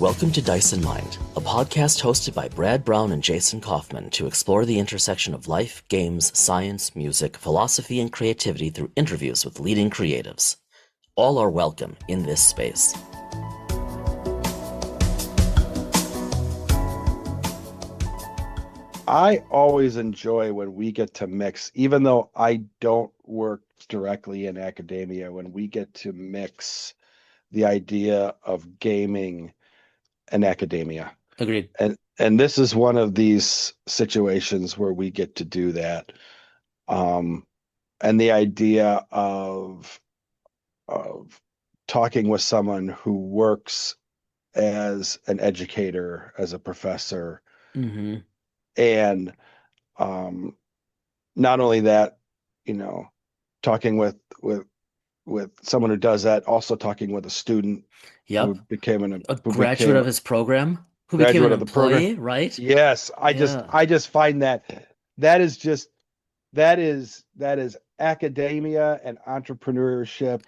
Welcome to Dice and Mind, a podcast hosted by Brad Brown and Jason Kaufman to explore the intersection of life, games, science, music, philosophy, and creativity through interviews with leading creatives. All are welcome in this space. I always enjoy when we get to mix, even though I don't work directly in academia, when we get to mix the idea of gaming and academia. Agreed. And this is one of these situations where we get to do that. And the idea of talking with someone who works as an educator, as a professor, and not only that, talking with someone who does that, also talking with a student who became a graduate of his program, who became an employee, right? Yes, I just find that is academia and entrepreneurship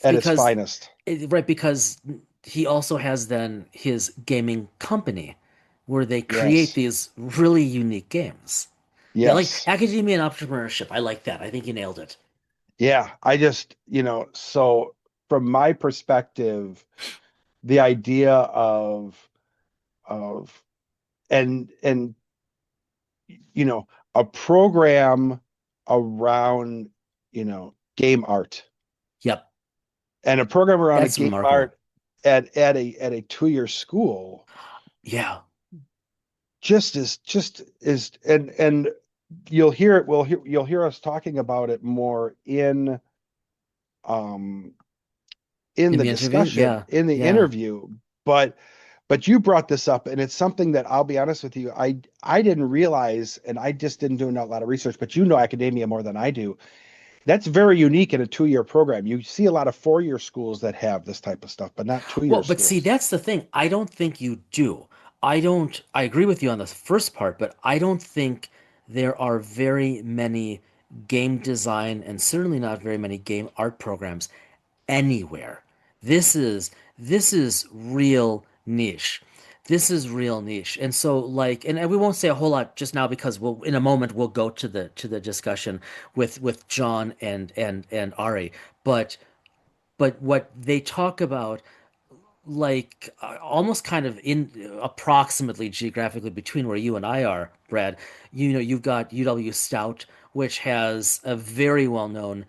at its finest. Right, because he also has then his gaming company where they create these really unique games. Yes. Yeah, like academia and entrepreneurship. I like that. I think you nailed it. Yeah, I just, so from my perspective, the idea of and a program around, game art. Yep. And a program around That's a game remarkable. art at a 2-year school. Yeah. Just is and you'll hear it, you'll hear us talking about it more in the discussion, in the interview, but you brought this up, and it's something that, I'll be honest with you, I didn't realize, and I just didn't do a lot of research, but academia more than I do. That's very unique in a 2-year program. You see a lot of 4-year schools that have this type of stuff, but not 2-year schools. But see, that's the thing. I don't think you do. I agree with you on the first part, but I don't think there are very many game design and certainly not very many game art programs anywhere. This is real niche. This is real niche. And so and we won't say a whole lot just now because in a moment we'll go to the discussion with John and Ari. But what they talk about, almost kind of in approximately geographically between where you and I are, Brad, you've got UW Stout, which has a very well-known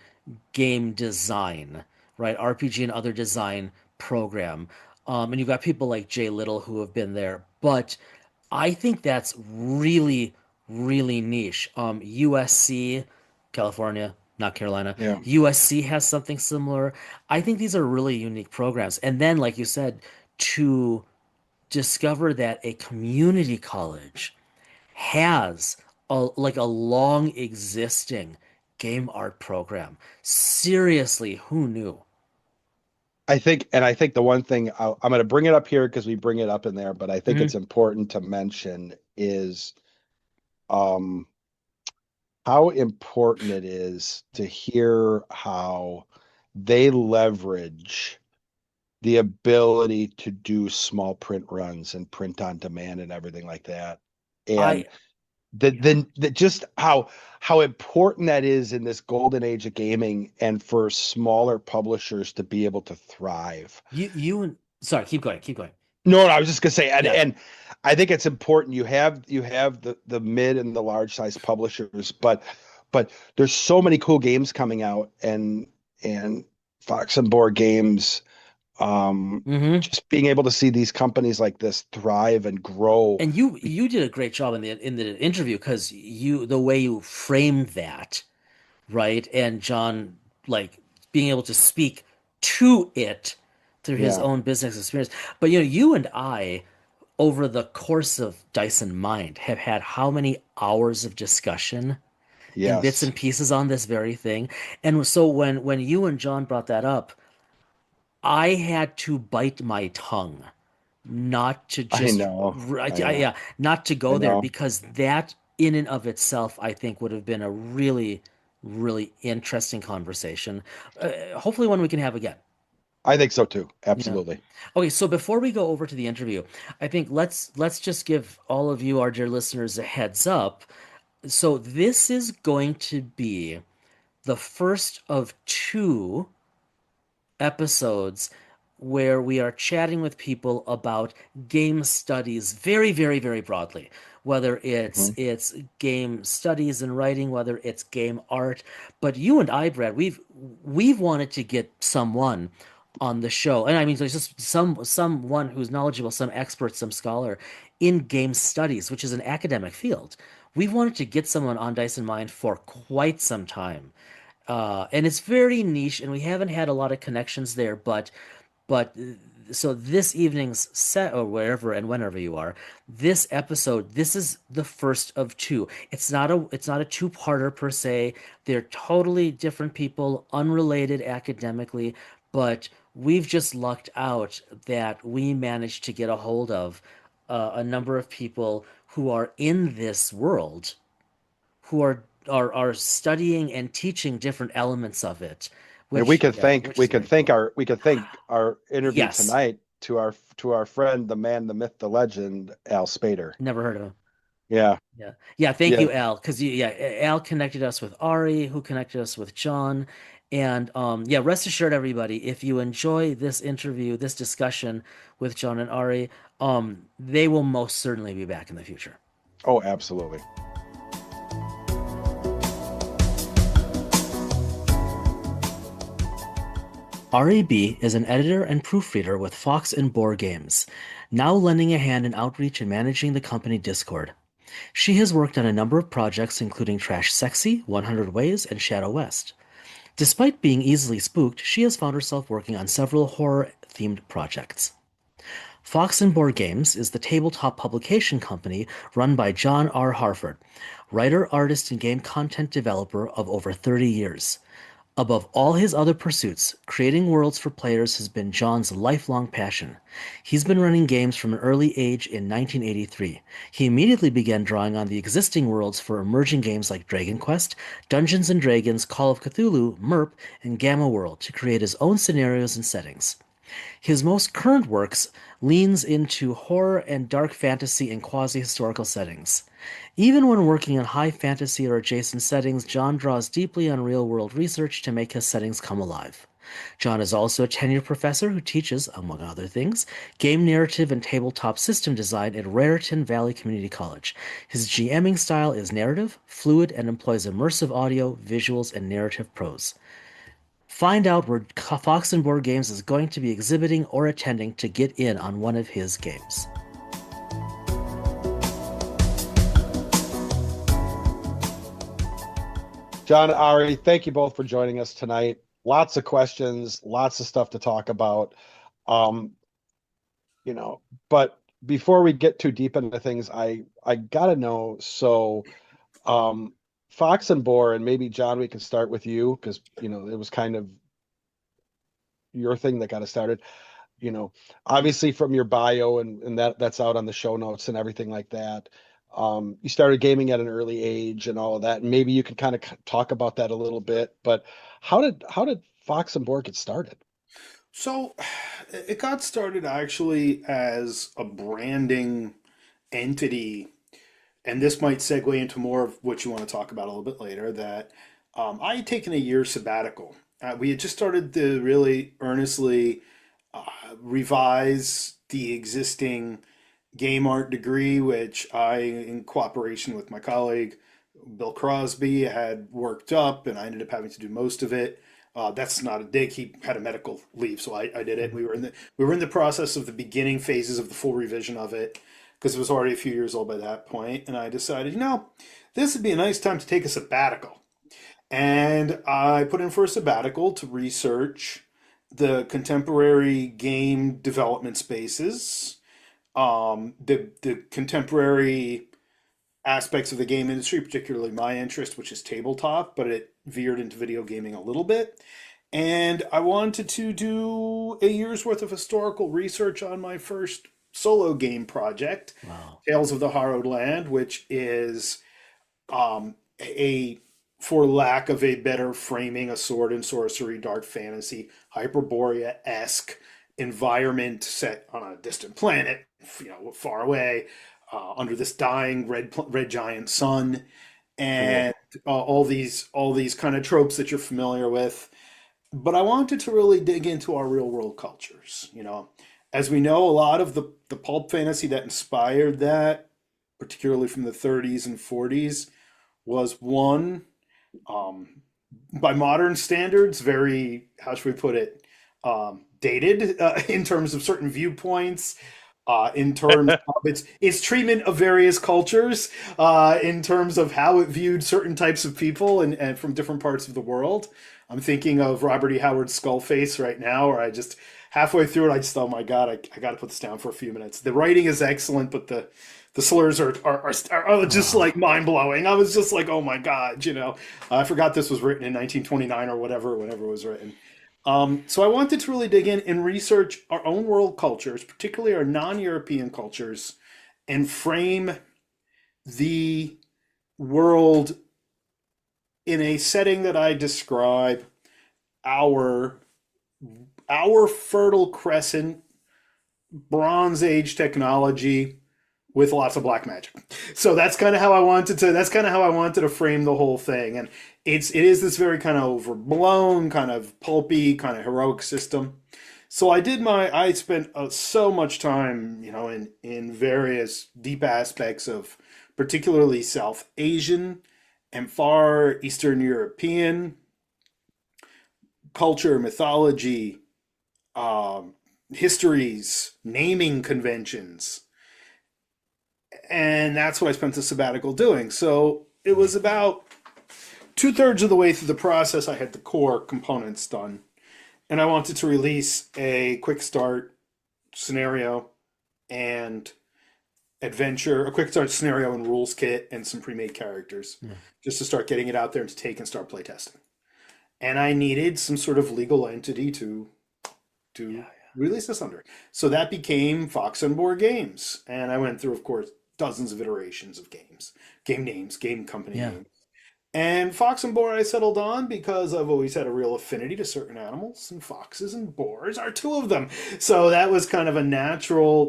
game design, right? RPG and other design program. And you've got people like Jay Little who have been there. But I think that's really, really niche. USC, California, not Carolina. Yeah. USC has something similar. I think these are really unique programs. And then, like you said, to discover that a community college has a long existing game art program. Seriously, who knew? I think the one thing I'm going to bring it up here because we bring it up in there, but I think it's important to mention is how important it is to hear how they leverage the ability to do small print runs and print on demand and everything like that. And just how important that is in this golden age of gaming, and for smaller publishers to be able to thrive. Sorry, keep going. No, I was just gonna say, and I think it's important. You have the mid and the large size publishers, but there's so many cool games coming out, and Fox and Boar Games, just being able to see these companies like this thrive and grow. And you did a great job in the interview because the way you framed that, right? And John, being able to speak to it through his own business experience. But you and I, over the course of Dice and Mind, have had how many hours of discussion and bits and pieces on this very thing. And so when you and John brought that up, I had to bite my tongue not to just not to go there, because that in and of itself, I think, would have been a really, really interesting conversation. Hopefully one we can have again. I think so too. Yeah. Absolutely. Okay, so before we go over to the interview, I think let's just give all of you, our dear listeners, a heads up. So this is going to be the first of two episodes where we are chatting with people about game studies very, very, very broadly. Whether Mhm. it's game studies and writing, whether it's game art. But you and I, Brad, we've wanted to get someone on the show. And I mean there's just someone who's knowledgeable, some expert, some scholar in game studies, which is an academic field. We've wanted to get someone on Dice and Mind for quite some time. And it's very niche, and we haven't had a lot of connections there. But so this evening's set, or wherever and whenever you are, this episode, this is the first of two. It's not a two-parter per se. They're totally different people, unrelated academically, but we've just lucked out that we managed to get a hold of a number of people who are in this world who are studying and teaching different elements of it, And we which could yeah, thank which is very cool. we could thank our interview Yes, tonight to our friend, the man, the myth, the legend, Al Spader. never heard of him. Yeah. Yeah, yeah. Thank Yeah. you, Al, because yeah, Al connected us with Ari, who connected us with John, and yeah. Rest assured, everybody, if you enjoy this interview, this discussion with John and Ari, they will most certainly be back in the future. Oh, absolutely. RAB is an editor and proofreader with Fox and Boar Games, now lending a hand in outreach and managing the company Discord. She has worked on a number of projects including Trash Sexy, 100 Ways, and Shadow West. Despite being easily spooked, she has found herself working on several horror-themed projects. Fox and Boar Games is the tabletop publication company run by John R Harford, writer, artist, and game content developer of over 30 years. Above all his other pursuits, creating worlds for players has been John's lifelong passion. He's been running games from an early age in 1983. He immediately began drawing on the existing worlds for emerging games like DragonQuest, Dungeons and Dragons, Call of Cthulhu, MERP, and Gamma World to create his own scenarios and settings. His most current works leans into horror and dark fantasy in quasi-historical settings. Even when working in high fantasy or adjacent settings, John draws deeply on real-world research to make his settings come alive. John is also a tenured professor who teaches, among other things, game narrative and tabletop system design at Raritan Valley Community College. His GMing style is narrative, fluid, and employs immersive audio, visuals, and narrative prose. Find out where Fox and Board Games is going to be exhibiting or attending to get in on one of his games. John, Ari, thank you both for joining us tonight. Lots of questions, lots of stuff to talk about. Um, you know, but before we get too deep into things, I gotta know. So, um, Fox and Boar, and maybe John, we can start with you because it was kind of your thing that got us started. You know, obviously from your bio and that's out on the show notes and everything like that. You started gaming at an early age and all of that. And maybe you can kind of talk about that a little bit. But how did Fox and Boar get started? So it got started actually as a branding entity, and this might segue into more of what you want to talk about a little bit later. That I had taken a year sabbatical. We had just started to really earnestly uh, revise the existing game art degree, which I, in cooperation with my colleague Bill Crosby, had worked up, and I ended up having to do most of it. That's not a dig. He had a medical leave, so I did it. We were in the process of the beginning phases of the full revision of it because it was already a few years old by that point, and I decided, this would be a nice time to take a sabbatical. And I put in for a sabbatical to research the contemporary game development spaces, the contemporary aspects of the game industry, particularly my interest, which is tabletop, but it veered into video gaming a little bit. And I wanted to do a year's worth of historical research on my first solo game project, Wow. Tales of the Harrowed Land, which is a for lack of a better framing, a sword and sorcery, dark fantasy, Hyperborea-esque environment set on a distant planet, far away, under this dying red giant sun, Cool. and all these kind of tropes that you're familiar with. But I wanted to really dig into our real world cultures. As we know, a lot of the pulp fantasy that inspired that, particularly from the 30s and 40s, was one, um, by modern standards, very, how should we put it, dated in terms of certain viewpoints, in terms of its treatment of various cultures, in terms of how it viewed certain types of people and from different parts of the world. I'm thinking of Robert E. Howard's Skullface right now, where I just halfway through it, I just, oh my God, I got to put this down for a few minutes. The writing is excellent, but the slurs are just Oh, like mind blowing. I was just like, oh my God, I forgot this was written in 1929 or whatever, whenever it was written. So I wanted to really dig in and research our own world cultures, particularly our non-European cultures, and frame the world in a setting that I describe our our Fertile Crescent Bronze Age technology with lots of black magic. So that's kind of how I wanted to. That's kind of how I wanted to frame the whole thing, and it is this very kind of overblown, kind of pulpy, kind of heroic system. So I spent so much time, in various deep aspects of particularly South Asian and Far Eastern European culture, mythology, um, histories, naming conventions, and that's what I spent the sabbatical doing. So it was about two-thirds of the way through the process. I had the core components done, and I wanted to release a quick start scenario and a quick start scenario and rules kit, and some pre-made characters, yeah. just to start getting it out there and to take and start playtesting. And I needed some sort of legal entity to Yeah. release this under. So that became Fox and Boar Games. And I went through, of course, dozens of iterations of games, game names, game company Yeah. names. And Fox and Boar I settled on because I've always had a real affinity to certain animals, and foxes and boars are two of them. So that was kind of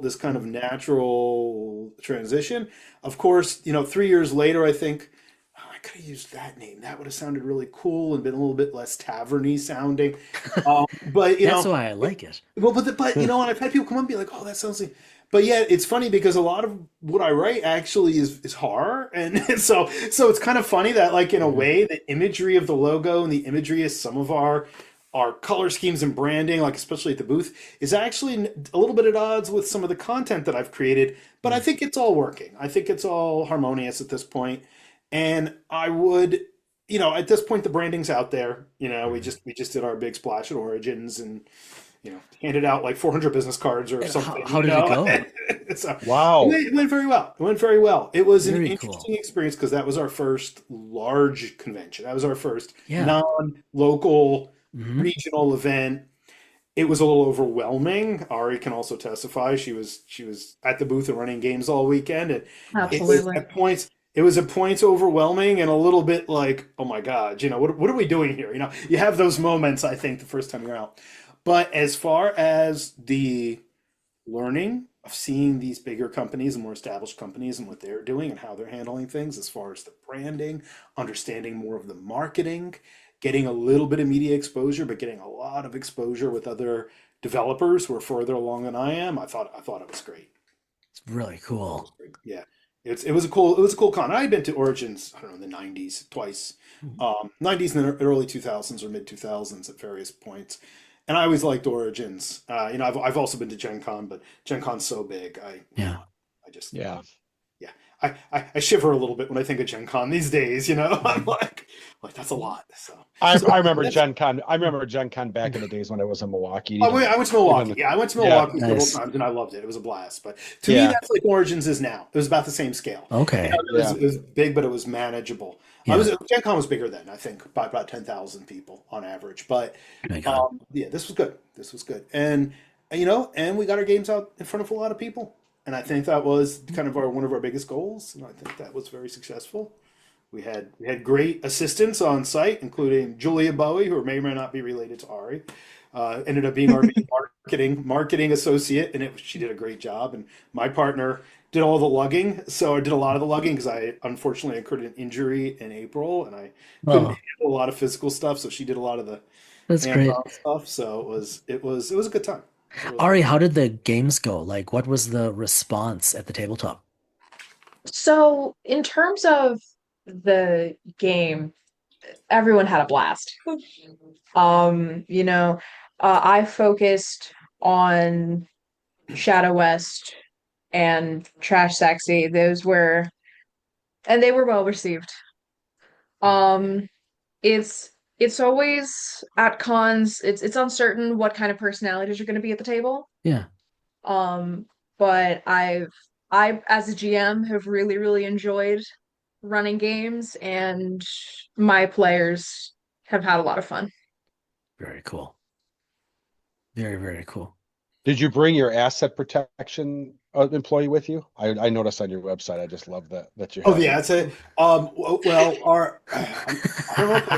this kind of natural transition. Of course, 3 years later, I think, oh, I could have used that name. That would have sounded really cool and been a little bit less taverny sounding. But That's why I like it. well, and I've had people come up and be like, "Oh, that sounds like." But yeah, it's funny because a lot of what I write actually is horror, and so it's kind of funny that, like, in a Mhm. way, the imagery of the logo and the imagery of some of our color schemes and branding, like especially at the booth, is actually a little bit at odds with some of the content that I've created. But I Mm. think it's all working. I think it's all harmonious at this point, and I would. At this point, the branding's out there. We Mhm. just did our big splash at Origins, and handed out like 400 business cards or And something, how did it go? so Wow. it went very well. It went very well. It was an Very cool. interesting experience because that was our first large convention. That was our first Yeah. non-local Hmm. regional event. It was a little overwhelming. Ari can also testify. She was at the booth and running games all weekend, and it was Absolutely. at points it was at points overwhelming and a little bit like, oh my God, what are we doing here? You have those moments, I think, the first time you're out. But as far as the learning of seeing these bigger companies and more established companies and what they're doing and how they're handling things, as far as the branding, understanding more of the marketing, getting a little bit of media exposure, but getting a lot of exposure with other developers who are further along than I am, I thought it was great. It's really It was cool. great. Yeah. It was a cool con. I had been to Origins, I don't know, in the 90s twice. Mhm. 90s and the early 2000s or mid 2000s at various points. And I always liked Origins. I've also been to Gen Con, but Gen Con's so big. Yeah. I just, Yeah. yeah. I shiver a little bit when I think of Gen Con these days, I'm like that's a lot. So, I so I remember that's, Gen Con. I remember Gen Con back in the days when I was in Milwaukee. I went to Milwaukee. Even Yeah, I went to yeah, Milwaukee several Nice. times and I loved it. It was a blast. But to me, yeah, that's like Origins is now. It was about the same scale. Okay. It was, yeah. it was big, but it was manageable. Yeah. Gen Con was bigger then, I think, by about 10,000 people on average. But Oh my God. yeah, this was good. This was good. And we got our games out in front of a lot of people. And I think that was kind of one of our biggest goals. And I think that was very successful. We had great assistants on site, including Julia Bowie, who may or may not be related to Ari. Ended up being our main marketing associate, and she did a great job. And my partner did all the lugging, so I did a lot of the lugging because I unfortunately incurred an injury in April, and I couldn't Oh, handle a lot of physical stuff. So she did a lot of the that's great. hands-on stuff. So it was a good time. It was a really good Ari, time. how did the games go? Like, what was the response at the tabletop? So, in terms of the game, everyone had a blast. You know, I focused on Shadow West and Trash Sexy. And they were well received. Um, it's always at cons, it's uncertain what kind of personalities are going to be at the table. Yeah, Um, but I as a GM have really, really enjoyed running games, and my players have had a lot of fun. very cool. Very, very cool. Did you bring your asset protection employee with you? I noticed on your website. I just love that you Oh have yeah, them. that's it. Well, I don't know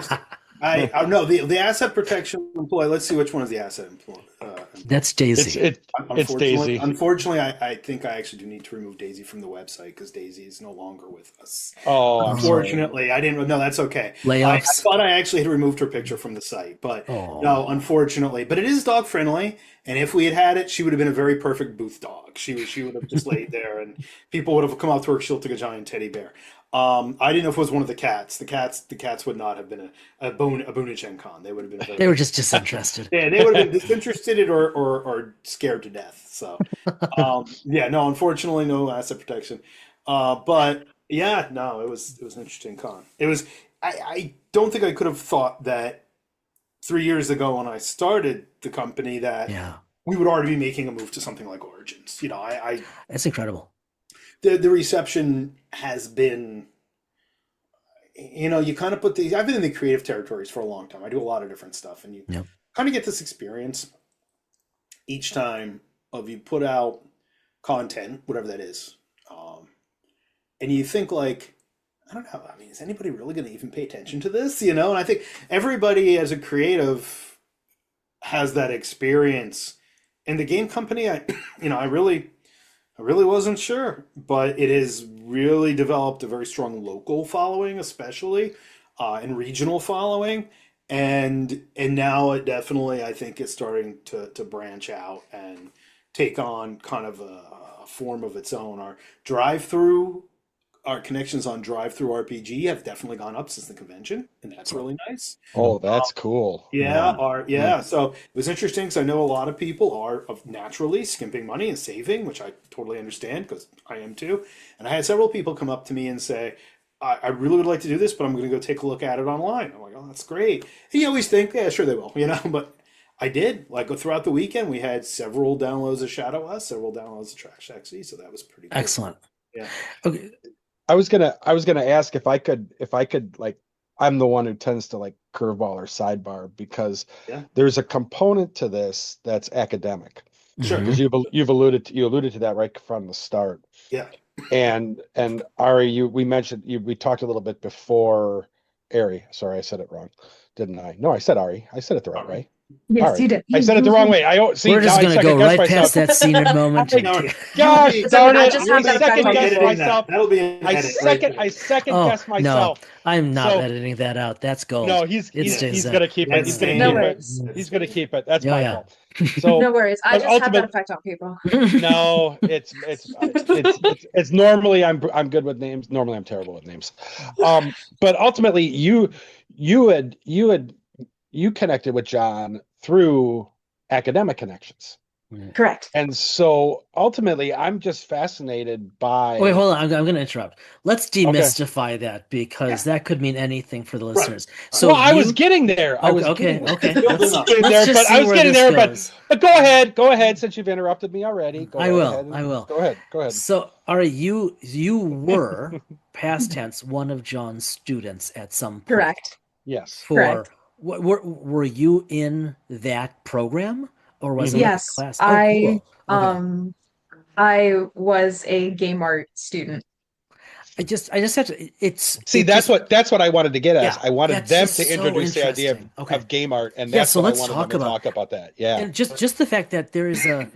if I know the asset protection employee. Let's see which one is the asset employee. That's It's Daisy. it's Daisy. Unfortunately, I think I actually do need to remove Daisy from the website because Daisy is no longer with us. Oh, I'm sorry. Unfortunately, I didn't. No, that's okay. I Layoffs. thought I actually had removed her picture from the site, but no, Oh, unfortunately. But it is dog friendly, and if we had had it, she would have been a very perfect booth dog. She would have just laid there, and people would have come out to her. She'll take a giant teddy bear. I didn't know if it was one of the cats. The cats would not have been a Boone Gen Con. They would have been they very, were just disinterested. yeah, they would have been disinterested or scared to death. So, yeah, no, unfortunately, no asset protection. But yeah, no, it was an interesting con. I don't think I could have thought that 3 years ago when I started the company that Yeah, we would already be making a move to something like Origins. I that's incredible. the reception has been, you kind of I've been in the creative territories for a long time. I do a lot of different stuff, and you Yep. kind of get this experience each time of you put out content, whatever that is, and you think like, I don't know. I mean, is anybody really going to even pay attention to this? And I think everybody as a creative has that experience. And the game company, I really wasn't sure, but it has really developed a very strong local following, especially, and regional following, and now it definitely, I think, is starting to branch out and take on kind of a form of its own. Our connections on drive-through RPG have definitely gone up since the convention, and that's really nice. Oh, that's cool. Yeah, Yeah. So it was interesting because I know a lot of people are naturally skimping money and saving, which I totally understand because I am too. And I had several people come up to me and say, I really would like to do this, but I'm going to go take a look at it online. I'm like, oh, that's great. And you always think, yeah, sure they will, but I did. Like throughout the weekend, we had several downloads of Shadow Us, several downloads of Trash XE, so that was pretty cool. Excellent. Yeah. Okay. I was gonna ask if I could like, I'm the one who tends to like curveball or sidebar because Yeah. there's a component to this that's academic. Sure. Because you've alluded to that right from the start. Yeah. And Ari, we talked a little bit before Ari. Sorry, I said it wrong, didn't I? No, I said Ari. I said it the right way. Yes, Ari. you did. I said it the wrong way. See, We're just now I gonna go second-guess right past myself. that senior moment. No, Gosh you'll be- darn I it! just I have that effect second on guessed people. myself. That'll be an I edit right second Oh, guessed no, myself. I'm not So- editing that out. That's gold. No, It he's stays gonna keep it. That's He's gonna staying No keep in. it. worries. He's gonna keep it. That's Yeah, my yeah. fault. So No worries. I but just have that ultimate- effect on people. no, it's normally I'm good with names. Normally I'm terrible with names. But ultimately you connected with John through academic connections. Correct. And so ultimately I'm just fascinated by Wait, hold on. I'm going to interrupt. Let's demystify that because that could mean anything for the listeners. So well, I was getting there. I was okay. getting there. Okay. Let's- Let's Getting there, just but see I was where getting this there, goes. but go ahead since you've interrupted me already. I will. Go ahead. So, Ari, you were past tense one of John's students at some point. Correct. Yes. For were you in that program or was it like a Yes, class? I Oh, cool. Okay. I was a game art student. I just have to. It's See, it just that's what I wanted to get at. Is yeah. I wanted That's them just to so introduce the idea interesting. Okay. of game art, and Yeah. that's So what I let's wanted them talk to about talk about that. Yeah. and just the fact that there is a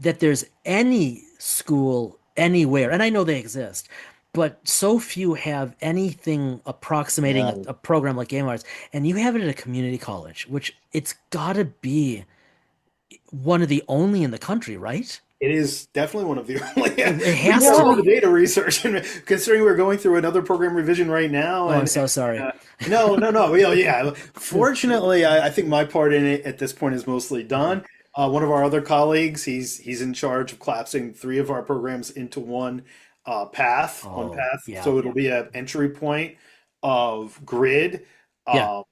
that there's any school anywhere, and I know they exist, but so few have anything approximating Yeah. a program like Game Arts, and you have it at a community college, which it's gotta be one of the only in the country, right? It is definitely one of the only. It We did has a to lot of be. data research, and considering we're going through another program revision right now, Oh, I'm and so sorry. no, no, no, yeah. Fortunately, I think my part in it at this point is mostly Okay. done. One of our other colleagues, he's in charge of collapsing three of our programs into one Oh, path. yeah. So it'll be an entry point of grid, Yeah. uh,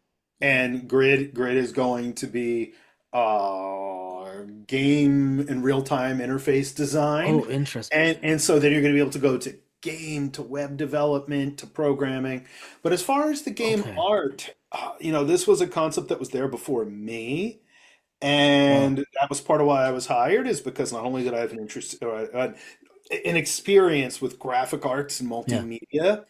and grid is going to be game and real time interface design, Oh, interesting. and so then you're going to be able to go to game to web development to programming. But as far as the game Okay. art, this was a concept that was there before me. Wow. And that was part of why I was hired, is because not only did I have an interest or an experience with graphic arts and Yeah. multimedia,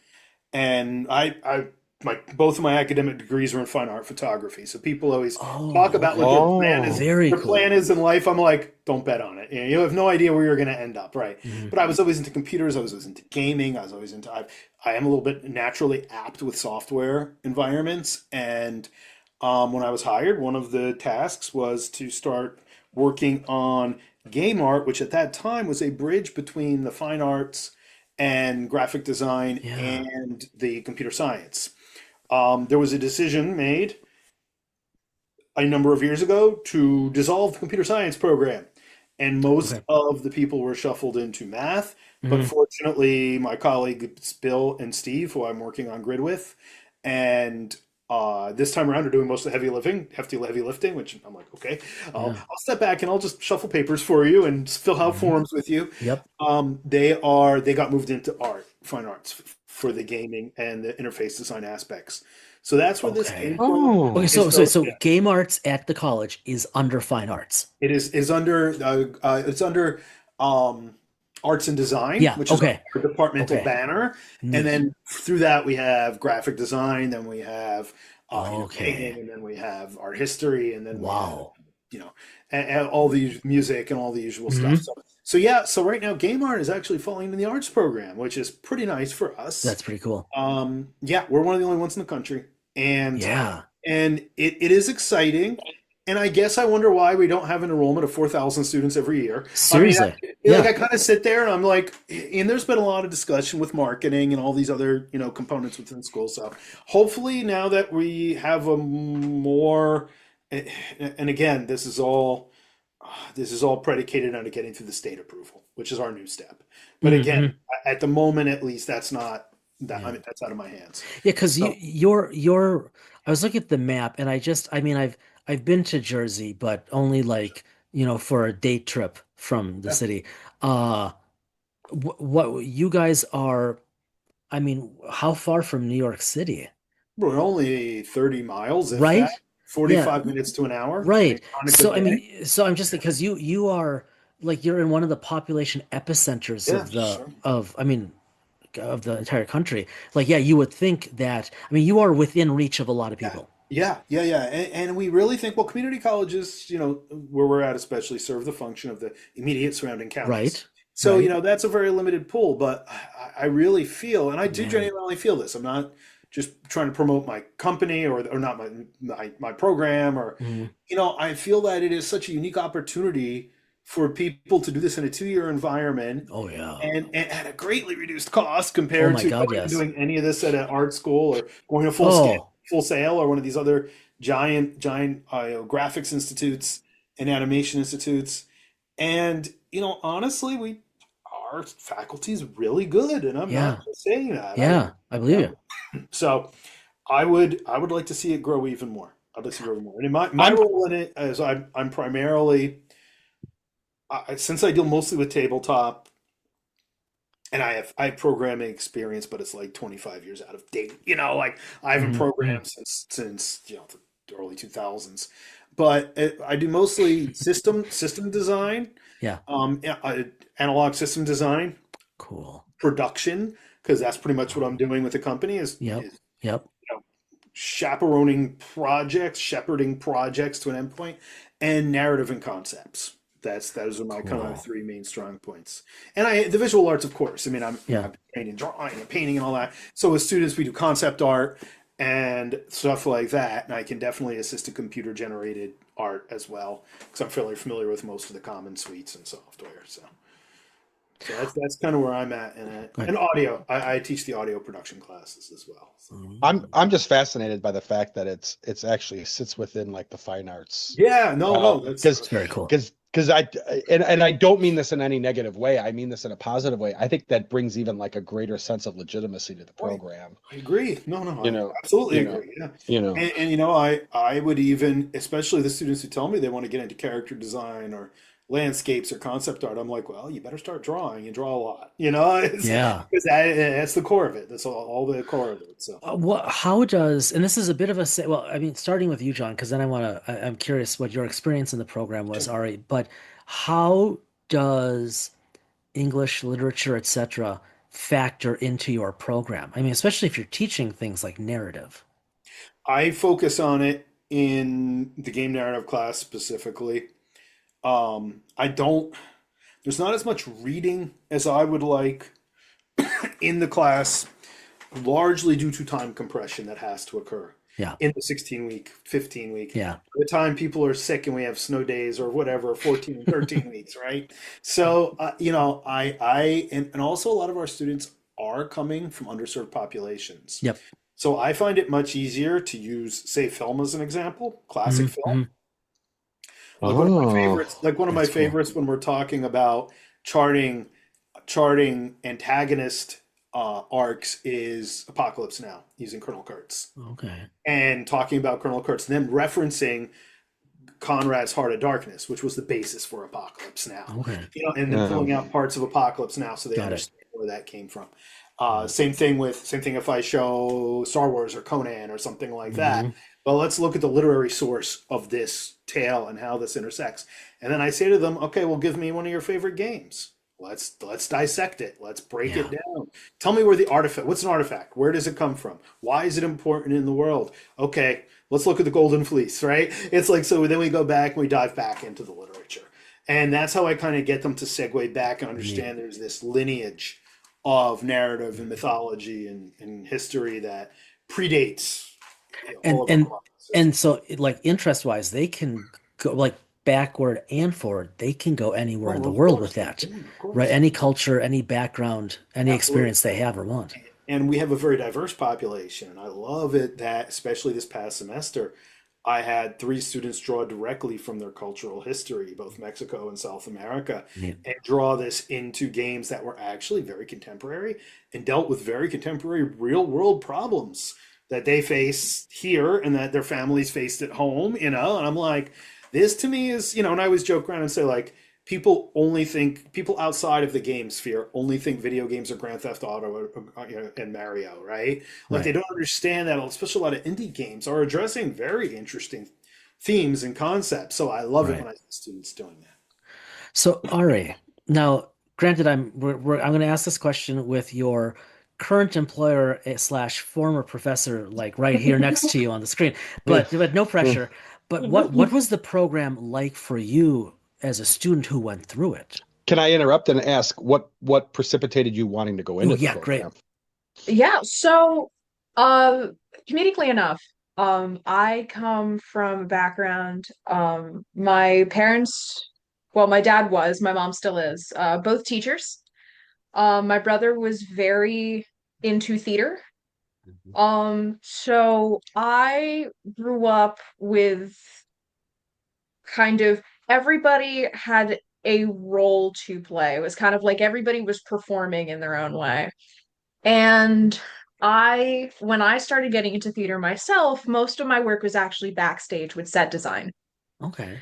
and I my both of my academic degrees were in fine art photography. So people always talk Oh, about okay. what Oh. Very their plan cool. is in life. I'm like, don't bet on it. You have no idea where you're going to end up, right? Hmm. But I was always into computers. I was always into gaming. I was always into. I am a little bit naturally apt with software environments, and when I was hired, one of the tasks was to start working on game art, which at that time was a bridge between the fine arts and graphic design Yeah. and the computer science. There was a decision made a number of years ago to dissolve the computer science program. And most Okay. of the people were shuffled into math. But Hmm. fortunately, my colleagues Bill and Steve, who I'm working on grid with, and this time around are doing most of the heavy lifting, which I'm like, okay, Yeah. I'll step back and I'll just shuffle papers for you and fill out Hmm. forms with you. Yep. They got moved into fine arts for the gaming and the interface design aspects. So that's where this Okay. came from. Okay. Oh. And So game arts at the college is under fine arts. it is under it's under um, arts and design, Yeah. which is Okay. our departmental Okay. banner, and Neat. then through that we have graphic design, then we have Okay. entertainment, and then we have art history, and then we have Wow. you know and all the music and all the usual stuff. Hmm. So yeah, so right now game art is actually falling in the arts program, which is pretty nice for us. That's pretty cool. Yeah, we're one of the only ones in the country, and Yeah. it is exciting. And I guess I wonder why we don't have an enrollment of 4,000 students every year. I mean, Seriously. I Yeah. kind of sit there and I'm like, and there's been a lot of discussion with marketing and all these other, components within school. So hopefully now that we have a more, and again, this is all predicated on getting through the state approval, which is our new step. But again, Hmm. at the moment, at least, that's not that. I Yeah. mean, that's out of my hands. Yeah. Because So you're. I was looking at the map, and I mean, I've been to Jersey, but only like for a day trip from the yeah, city. Uh, what you guys are? I mean, how far from New York City? we're only 30 miles, if that, Right? Yeah. 45 minutes to an hour, Right. depending on a So good I day. mean, so I'm just because you are like you're in one of the population epicenters Yeah, of the sure. of I mean of the entire country. Like, yeah, you would think that. I mean, you are within reach of a lot of Yeah. people, Yeah. And we really think, well, community colleges, where we're at especially, serve the function of the immediate surrounding counties. right? So, Right? that's a very limited pool, but I really feel, and I do Man. genuinely feel this. I'm not just trying to promote my company or not my program or, Mhm. I feel that it is such a unique opportunity for people to do this in a 2-year environment Oh yeah. and at a greatly reduced cost Oh compared my to God, going and yes. doing any of this at an art school or going to Oh, full sail or one of these other giant graphics institutes and animation institutes. And honestly, our faculty is really good, and I'm not yeah. just saying that. Yeah, I believe you. So I would like to see it grow even more. I'd like to see it grow even more. And in my I'm role in it is I'm primarily since I deal mostly with tabletop, and I have programming experience, but it's like 25 years out of date. Like I haven't Hmm. Hmm. programmed since the early 2000s. But I do mostly system design, Yeah. analog system design, Cool. production. because that's pretty much what I'm doing with the company Yep. is Yep. chaperoning projects, shepherding projects to an endpoint, and narrative and concepts. Those are my kind of Cool. three main strong points. And the visual arts, of course. I mean, Yeah. I'm painting, drawing, and painting, and all that. So with students, we do concept art and stuff like that, and I can definitely assist in computer generated art as well because I'm fairly familiar with most of the common suites and software. So that's kind of where I'm at in it. Good. And audio, I teach the audio production classes as well. So. I'm just fascinated by the fact that it's actually sits within like the fine arts. Yeah, no, It's Because very cool. because I don't mean this in any negative way. I mean this in a positive way. I think that brings even like a greater sense of legitimacy to the program. I agree. No, You I know, absolutely you know, agree. Yeah. you know. And I would even, especially the students who tell me they want to get into character design or landscapes or concept art, I'm like, well, you better start drawing and draw a lot. Yeah. Because that's the core of it. That's all the core of it. So How does, and this is a bit of a, well, I mean, starting with you, John, because then I'm curious what your experience in the program was, Ari, but how does English literature, etc., factor into your program? I mean, especially if you're teaching things like narrative. I focus on it in the game narrative class specifically. I don't, there's not as much reading as I would like in the class, largely due to time compression that has to occur Yeah. in the 16 week, 15 week. Yeah. By the time people are sick and we have snow days or whatever, 14 and 13 weeks, right? So, and also a lot of our students are coming from underserved populations. Yep. So I find it much easier to use, say, film as an example, classic film. Mhm. Like one of my Oh, favorites, like one of my That's cool. favorites when we're talking about charting antagonist arcs is Apocalypse Now using Colonel Kurtz Okay. and talking about Colonel Kurtz, and then referencing Conrad's Heart of Darkness, which was the basis for Apocalypse Now. Okay. And then yeah. pulling out parts of Apocalypse Now so they Got it. understand where that came from. Same thing if I show Star Wars or Conan or something like that. Mhm. Well, let's look at the literary source of this tale and how this intersects. And then I say to them, okay, well, give me one of your favorite games. Let's dissect it. Let's break it Yeah. down. Tell me where the artifact. What's an artifact? Where does it come from? Why is it important in the world? Okay, let's look at the Golden Fleece. Right? It's like so. Then we go back and we dive back into the literature, and that's how I kind of get them to segue back and Neat. understand there's this lineage of narrative and mythology and history that predates And all of and our and so like interest wise, they can go like backward and forward. They can go anywhere in Oh, the of world course with they that, can, of right? course. Any culture, any background, any Absolutely. experience they have or want. And we have a very diverse population. And I love it that, especially this past semester, I had 3 students draw directly from their cultural history, both Mexico and South America, Neat. and draw this into games that were actually very contemporary and dealt with very contemporary real world problems that they face here and that their families faced at home, And I'm like, this to me is, and I always joke around and say, like, people outside of the game sphere only think video games are Grand Theft Auto and Mario, right? Like they Right. don't understand that, especially a lot of indie games are addressing very interesting themes and concepts. So I love it Right. when I see students doing that. So Ari, now granted, I'm going to ask this question with your current employer slash former professor like right here next to you on the screen, but no pressure. But what was the program like for you as a student who went through it? Can I interrupt and ask what precipitated you wanting to go Oh into the yeah, great. program? Yeah, so uh comedically enough, I come from a background, my parents, well, my dad was, my mom still is, both teachers. My brother was very into theater. Mhm. So I grew up with kind of everybody had a role to play. It was kind of like everybody was performing in their own way. And when I started getting into theater myself, most of my work was actually backstage with set design. Okay.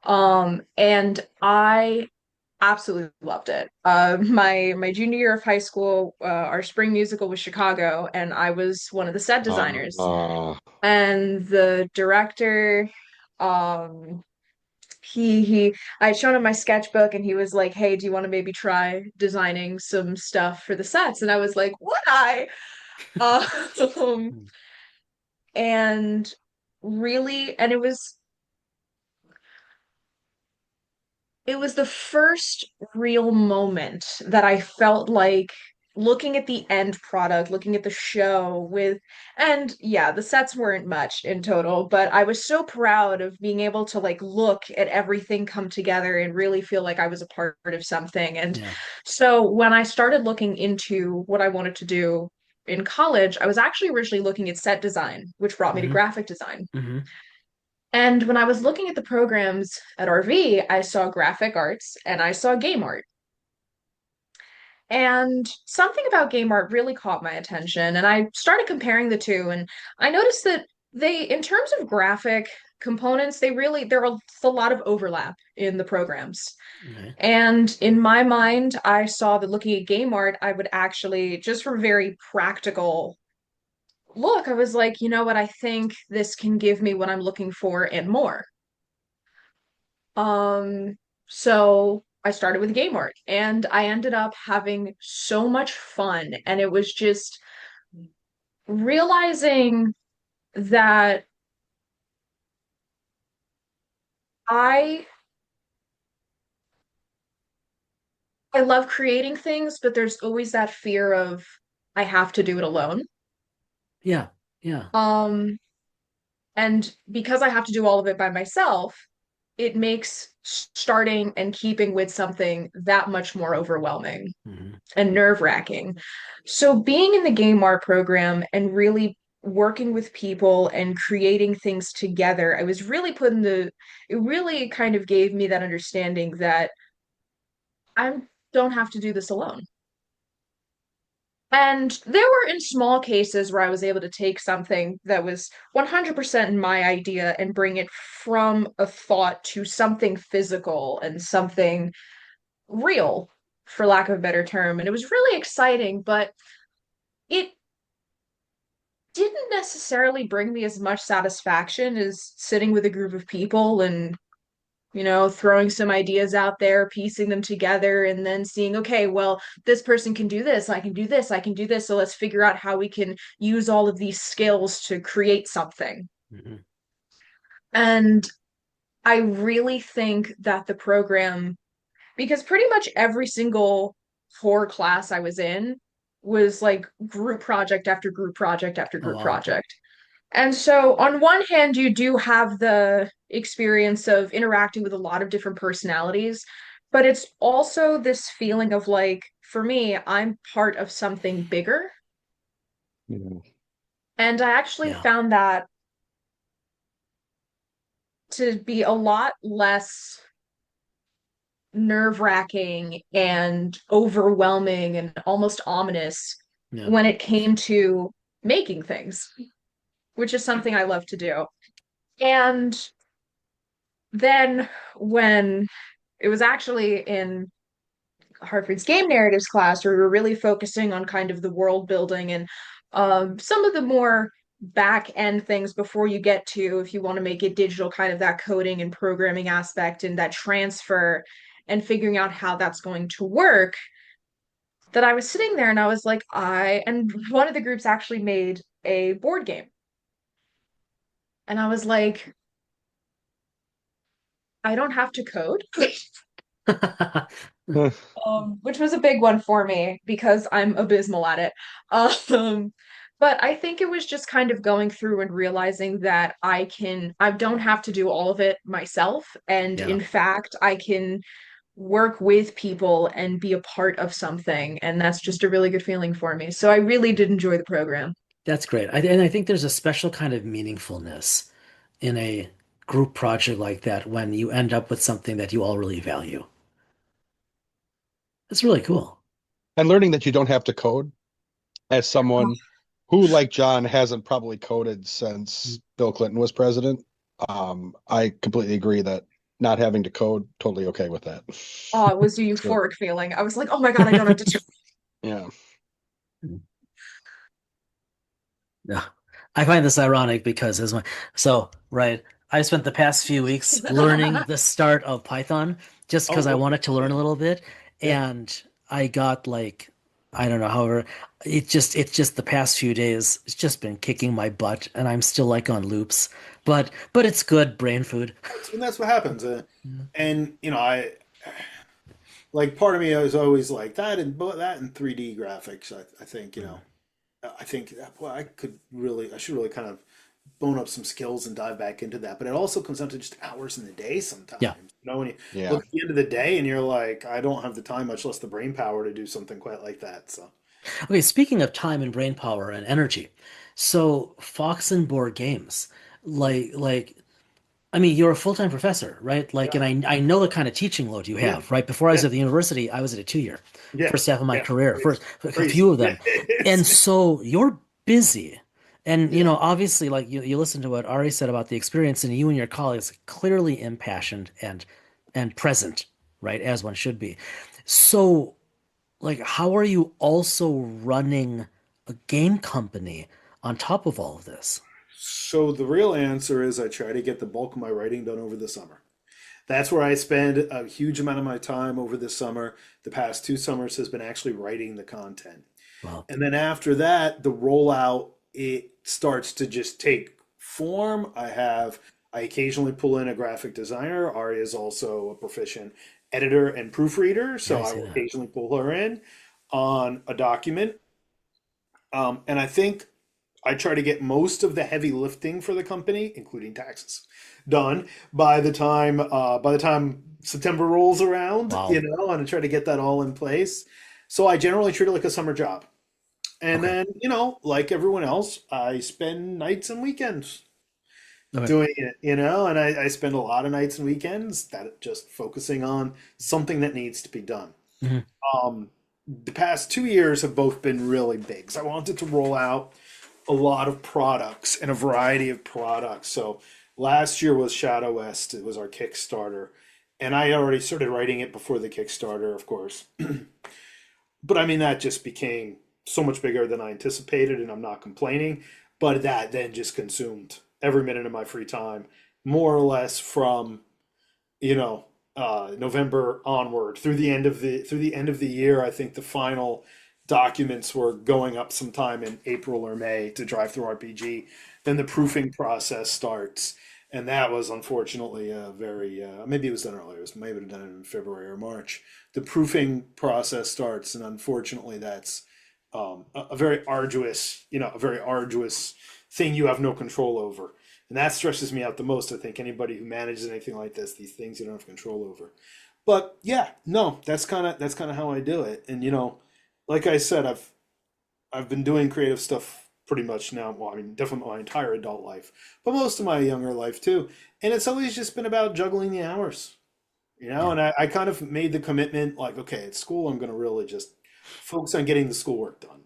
And I absolutely loved it. My junior year of high school, our spring musical was Chicago, and I was one of the set designers. Uh, And the director, um, I had shown him my sketchbook and he was like, "Hey, do you want to maybe try designing some stuff for the sets?" And I was like, "Would I?" Um, and really, and it was the first real moment that I felt like looking at the end product, looking at the show and yeah, the sets weren't much in total, but I was so proud of being able to like look at everything come together and really feel like I was a part of something. And Yeah. so when I started looking into what I wanted to do in college, I was actually originally looking at set design, which brought me to Hmm. graphic design. Hmm. And when I was looking at the programs at RV, I saw graphic arts and I saw game art. And something about game art really caught my attention. And I started comparing the two. And I noticed that in terms of graphic components, there's a lot of overlap in the programs. Okay. And in my mind, I saw that looking at game art, I would actually, just from very practical look, I was like, you know what? I think this can give me what I'm looking for and more. Um, so I started with game art and I ended up having so much fun. And it was just realizing that I I love creating things, but there's always that fear of I have to do it alone. Yeah. Yeah. Um, and because I have to do all of it by myself, it makes starting and keeping with something that much more overwhelming Hmm. and nerve-wracking. So being in the game art program and really working with people and creating things together, I was really it really kind of gave me that understanding that I don't have to do this alone. And there were in small cases where I was able to take something that was 100% my idea and bring it from a thought to something physical and something real, for lack of a better term. And it was really exciting, but it didn't necessarily bring me as much satisfaction as sitting with a group of people and, throwing some ideas out there, piecing them together, and then seeing, okay, well, this person can do this, I can do this, I can do this. So let's figure out how we can use all of these skills to create something. Hmm. And I really think that the program, because pretty much every single core class I was in was like group project after group project after Oh, group wow. project. And so, on one hand, you do have the experience of interacting with a lot of different personalities, but it's also this feeling of like, for me, I'm part of something bigger. Yeah. And I actually Yeah. found that to be a lot less nerve-wracking and overwhelming and almost ominous Yeah. when it came to making things, which is something I love to do. And then when it was actually in Hartford's game narratives class where we were really focusing on kind of the world building and some of the more back end things before you get to, if you want to make it digital, kind of that coding and programming aspect and that transfer and figuring out how that's going to work. That I was sitting there and I was like, and one of the groups actually made a board game. And I was like, I don't have to code. Which was a big one for me because I'm abysmal at it. Um, but I think it was just kind of going through and realizing that I don't have to do all of it myself. And Yeah. in fact, I can work with people and be a part of something. And that's just a really good feeling for me. So I really did enjoy the program. That's great. And I think there's a special kind of meaningfulness in a group project like that when you end up with something that you all really value. It's really cool. And learning that you don't have to code as someone who, like John, hasn't probably coded since Bill Clinton was president. I completely agree that not having to code, totally okay with that. Oh, it was a So, euphoric feeling. I was like, oh my God, I don't have to do. yeah. Yeah. I find this ironic because right, I spent the past few weeks learning the start of Python just Oh, because I well, wanted to learn a little bit, yeah. and I got like I don't know, however, it's just the past few days it's just been kicking my butt, and I'm still like on loops, but it's good brain food. And that's what happens. And I like part of me is always like that and 3D graphics. I think I think well, I should really kind of bone up some skills and dive back into that. But it also comes down to just hours in the day Yeah. sometimes. When you Yeah. look at the end of the day and you're like, I don't have the time, much less the brain power to do something quite like that. So Okay, speaking of time and brain power and energy, so Fox and Boar Games, like I mean, you're a full-time professor, right? Like, yeah, and I know the kind of teaching load you yeah, have, right? Before I was yeah, at the university, I was at a 2 year, yeah, first half of my yeah. career, Crazy, first a crazy. few of Yeah, them. And so you're busy. And yeah, obviously, like you listen to what Ari said about the experience, and you and your colleagues clearly impassioned and present, right? As one should be. So, like, how are you also running a game company on top of all of this? So the real answer is I try to get the bulk of my writing done over the summer. That's where I spend a huge amount of my time over the summer. The past 2 summers has been actually writing the content. Well, And then after that, the rollout, it starts to just take form. I occasionally pull in a graphic designer. Ari is also a proficient editor and proofreader, yeah, so I I see will that. occasionally pull her in on a document. And I think I try to get most of the heavy lifting for the company, including taxes, done by the time September rolls around, Wow. and I try to get that all in place. So I generally treat it like a summer job. And Okay. then, like everyone else, I spend nights and weekends Okay. doing it, and I spend a lot of nights and weekends that just focusing on something that needs to be done. Mhm. Um, the past 2 years have both been really big. So I wanted to roll out a lot of products and a variety of products. So last year was Shadow West. It was our Kickstarter. And I already started writing it before the Kickstarter, of course. But I mean, that just became so much bigger than I anticipated, and I'm not complaining. But that then just consumed every minute of my free time, more or less from you know November onward through the end of the year. I think the final documents were going up sometime in April or May to drive through RPG. Then the Wow. proofing process starts, and that was unfortunately a very maybe it was done earlier. It was maybe done in February or March. The proofing process starts, and unfortunately, that's a very arduous, a very arduous thing you have no control over. And that stresses me out the most. I think anybody who manages anything like this, these things you don't have control over. But yeah, no, that's kind of how I do it. And like I said, I've been doing creative stuff pretty much now. Well, I mean, definitely my entire adult life, but most of my younger life too. And it's always just been about juggling the hours, Yeah. and I kind of made the commitment like, okay, at school, I'm going to really just focus on getting the schoolwork done,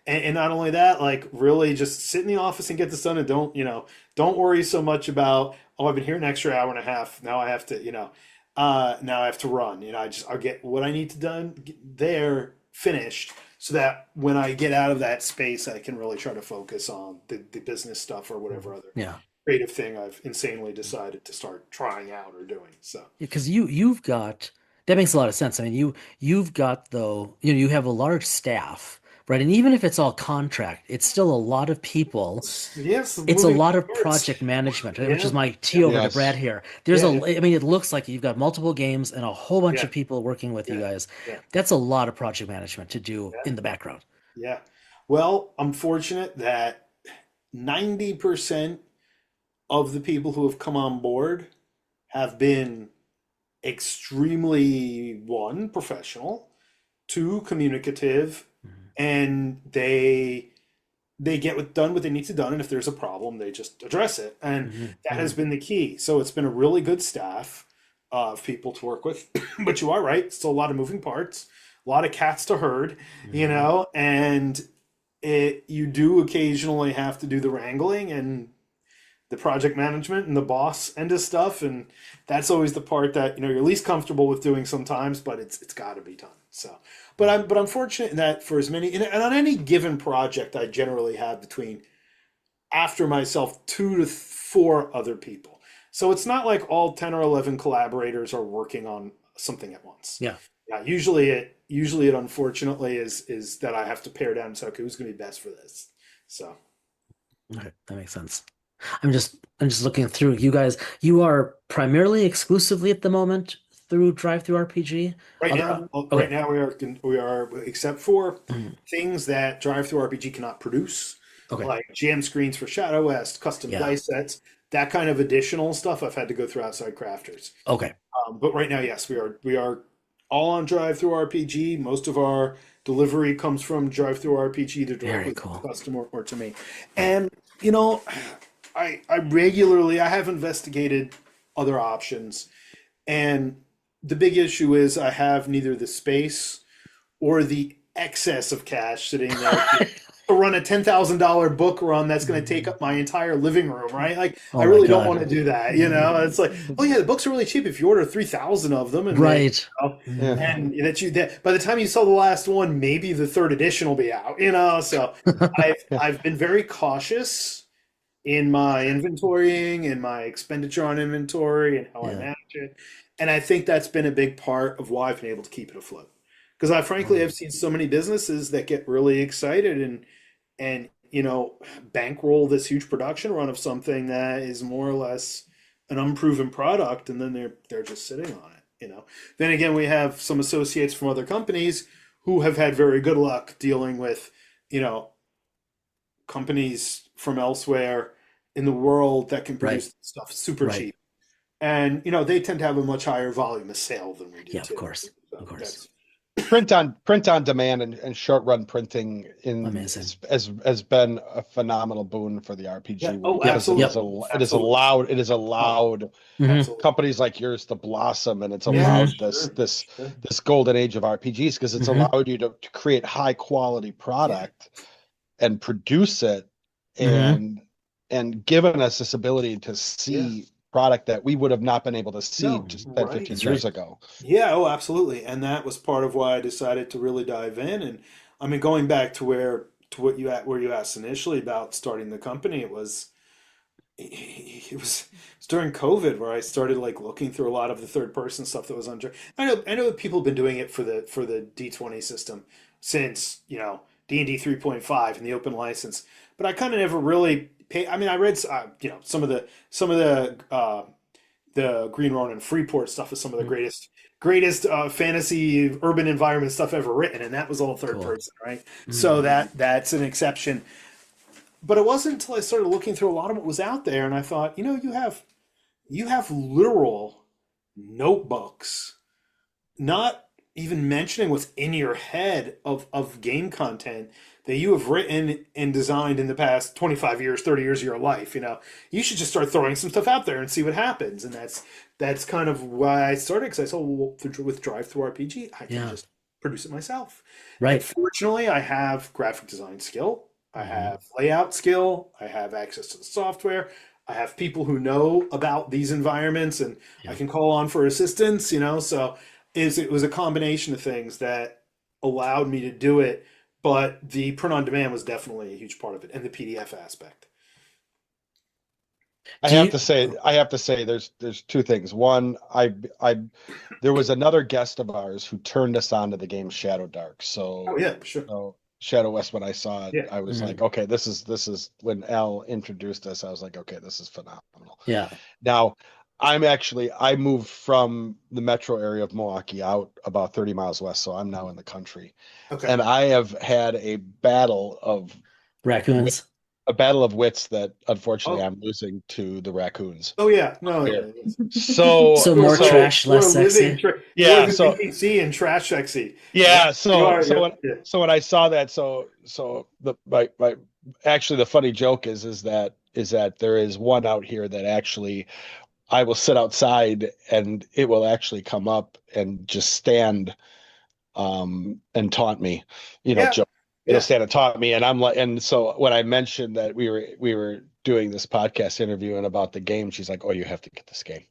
and not only that, like really just sit in the office and get this done and don't worry so much about, oh, I've been here an extra hour and a half. Now I have to, now I have to run, I'll get what I need to done there finished so that when I get out of that space, I can really try to focus on the business stuff or whatever other Yeah. creative thing I've insanely decided to start trying out or doing. So. Because you've got that makes a lot of sense. I mean, you've got though, you have a large staff, right? And even if it's all contract, it's still a lot of people. Yes, It's a moving lot of parts. project management, which is Yeah, my yeah, tea over to Brad Yes. here. There's yeah, I mean, it looks like you've got multiple games and a whole bunch yeah, of people working with you yeah, guys. yeah, That's a lot of project management to do yeah, in the background. yeah. Well, I'm fortunate that 90% of the people who have come on board have been extremely, one, professional, two, communicative, Mhm. and they get done what they need to done, and if there's a problem, they just address it, and Mhm. that has Mhm. been the key. So it's been a really good staff of people to work with. But you are right, still a lot of moving parts, a lot of cats to herd, Mhm. and you do occasionally have to do the wrangling and the project management and the boss end of stuff, and that's always the part that you're least comfortable with doing sometimes, but it's got to be done. So, but I'm fortunate in that for as many and on any given project, I generally have between after myself 2 to 4 other people. So it's not like all 10 or 11 collaborators are working on something at once. Yeah. Yeah, usually it unfortunately is that I have to pare down and say, okay, who's going to be best for this? So Okay, that makes sense. I'm just looking through you guys. You are primarily exclusively at the moment through Drive Through RPG. right Other now, okay. we are except for Mhm. things that Drive Through RPG cannot produce, Okay. like jam screens for Shadow West, custom Yeah. dice sets, that kind of additional stuff. I've had to go through outside crafters. Okay. But right now, yes, we are all on Drive Through RPG. Most of our delivery comes from Drive Through RPG, either Very directly to the cool. customer or to me. And you know, I have investigated other options, and the big issue is I have neither the space or the excess of cash sitting there to run a $10,000 book run that's going to take up my entire living room, right? Like, Oh I my really don't want God. to do that. It's like, oh yeah, the books are really cheap if you order 3,000 of them, and Right. Yeah. and that by the time you sell the last one, maybe the third edition will be out. So I've Yeah. I've been very cautious in my inventorying and my expenditure on inventory and how I Yeah. manage it. And I think that's been a big part of why I've been able to keep it afloat. Because I frankly have seen so many businesses that get really excited and bankroll this huge production run of something that is more or less an unproven product, and then they're just sitting on it. Then again, we have some associates from other companies who have had very good luck dealing with you know companies from elsewhere in the world that can Right. produce stuff super Right. cheap. And they tend to have a much higher volume of sale than we do Yeah, of too. course. So Of course. Print on demand and short run printing Amazing. has been a phenomenal boon for the RPG Yeah. Oh, world Yep. because Yep. absolutely. it has Oh, allowed Hmm. absolutely. companies like yours to blossom, and it's Hmm. allowed Sure. Sure. this golden age of RPGs because it's Hmm. allowed you to create high quality Yeah. product and produce it, Hmm. and given us this ability to Yeah. see product that we would have not been able to see No. just 10, Right. 15 That's years right. ago. Yeah. Oh, absolutely. And that was part of why I decided to really dive in. And I mean, going back where you asked initially about starting the company, it was during COVID where I started like looking through a lot of the third person stuff that was on. I know that people have been doing it for the D20 system since D&D 3.5 and the open license, but I kind of never really pay. I mean, I read some of the Green Ronin Freeport stuff is some of the greatest fantasy urban environment stuff ever written, and that was all third Cool. person, right? Hmm. So that's an exception. But it wasn't until I started looking through a lot of what was out there, and I thought, you have literal notebooks, not even mentioning what's in your head of game content that you have written and designed in the past 25 years, 30 years of your life. You should just start throwing some stuff out there and see what happens. And that's kind of why I started, because I saw, well, with Drive Through RPG, I can Yeah. just produce it myself. And Right. fortunately, I have graphic design skill. I Hmm. have layout skill. I have access to the software. I have people who know about these environments, and I Yeah. can call on for assistance. So it was a combination of things that allowed me to do it. But the print on demand was definitely a huge part of it, and the PDF aspect. Do you? I have to say there's two things. One, I there was another guest of ours who turned us on to the game Shadow Dark. Oh yeah, sure. So Shadow West, when I saw it, Yeah. I was Mhm. like, okay, this is when Al introduced us, I was like, okay, this is phenomenal. Yeah. Now, I moved from the metro area of Milwaukee out about 30 miles west, so I'm now in the country. Okay. And I have had Raccoons. a battle of wits that unfortunately Oh. I'm losing to the raccoons Oh yeah. No. here. Yeah, yes. So So more You're trash, you're less a living sexy. you're yeah, living so NPC and trash sexy. Yeah. yeah, You so are. so Yeah. when Yeah. so when I saw that, so my actually the funny joke is that there is one out here that actually I will sit outside and it will actually come up and just stand and taunt me, Yeah. joke. It'll Yeah. stand and taunt me, and I'm like, and so when I mentioned that we were doing this podcast interview and about the game, she's like, "Oh, you have to get this game."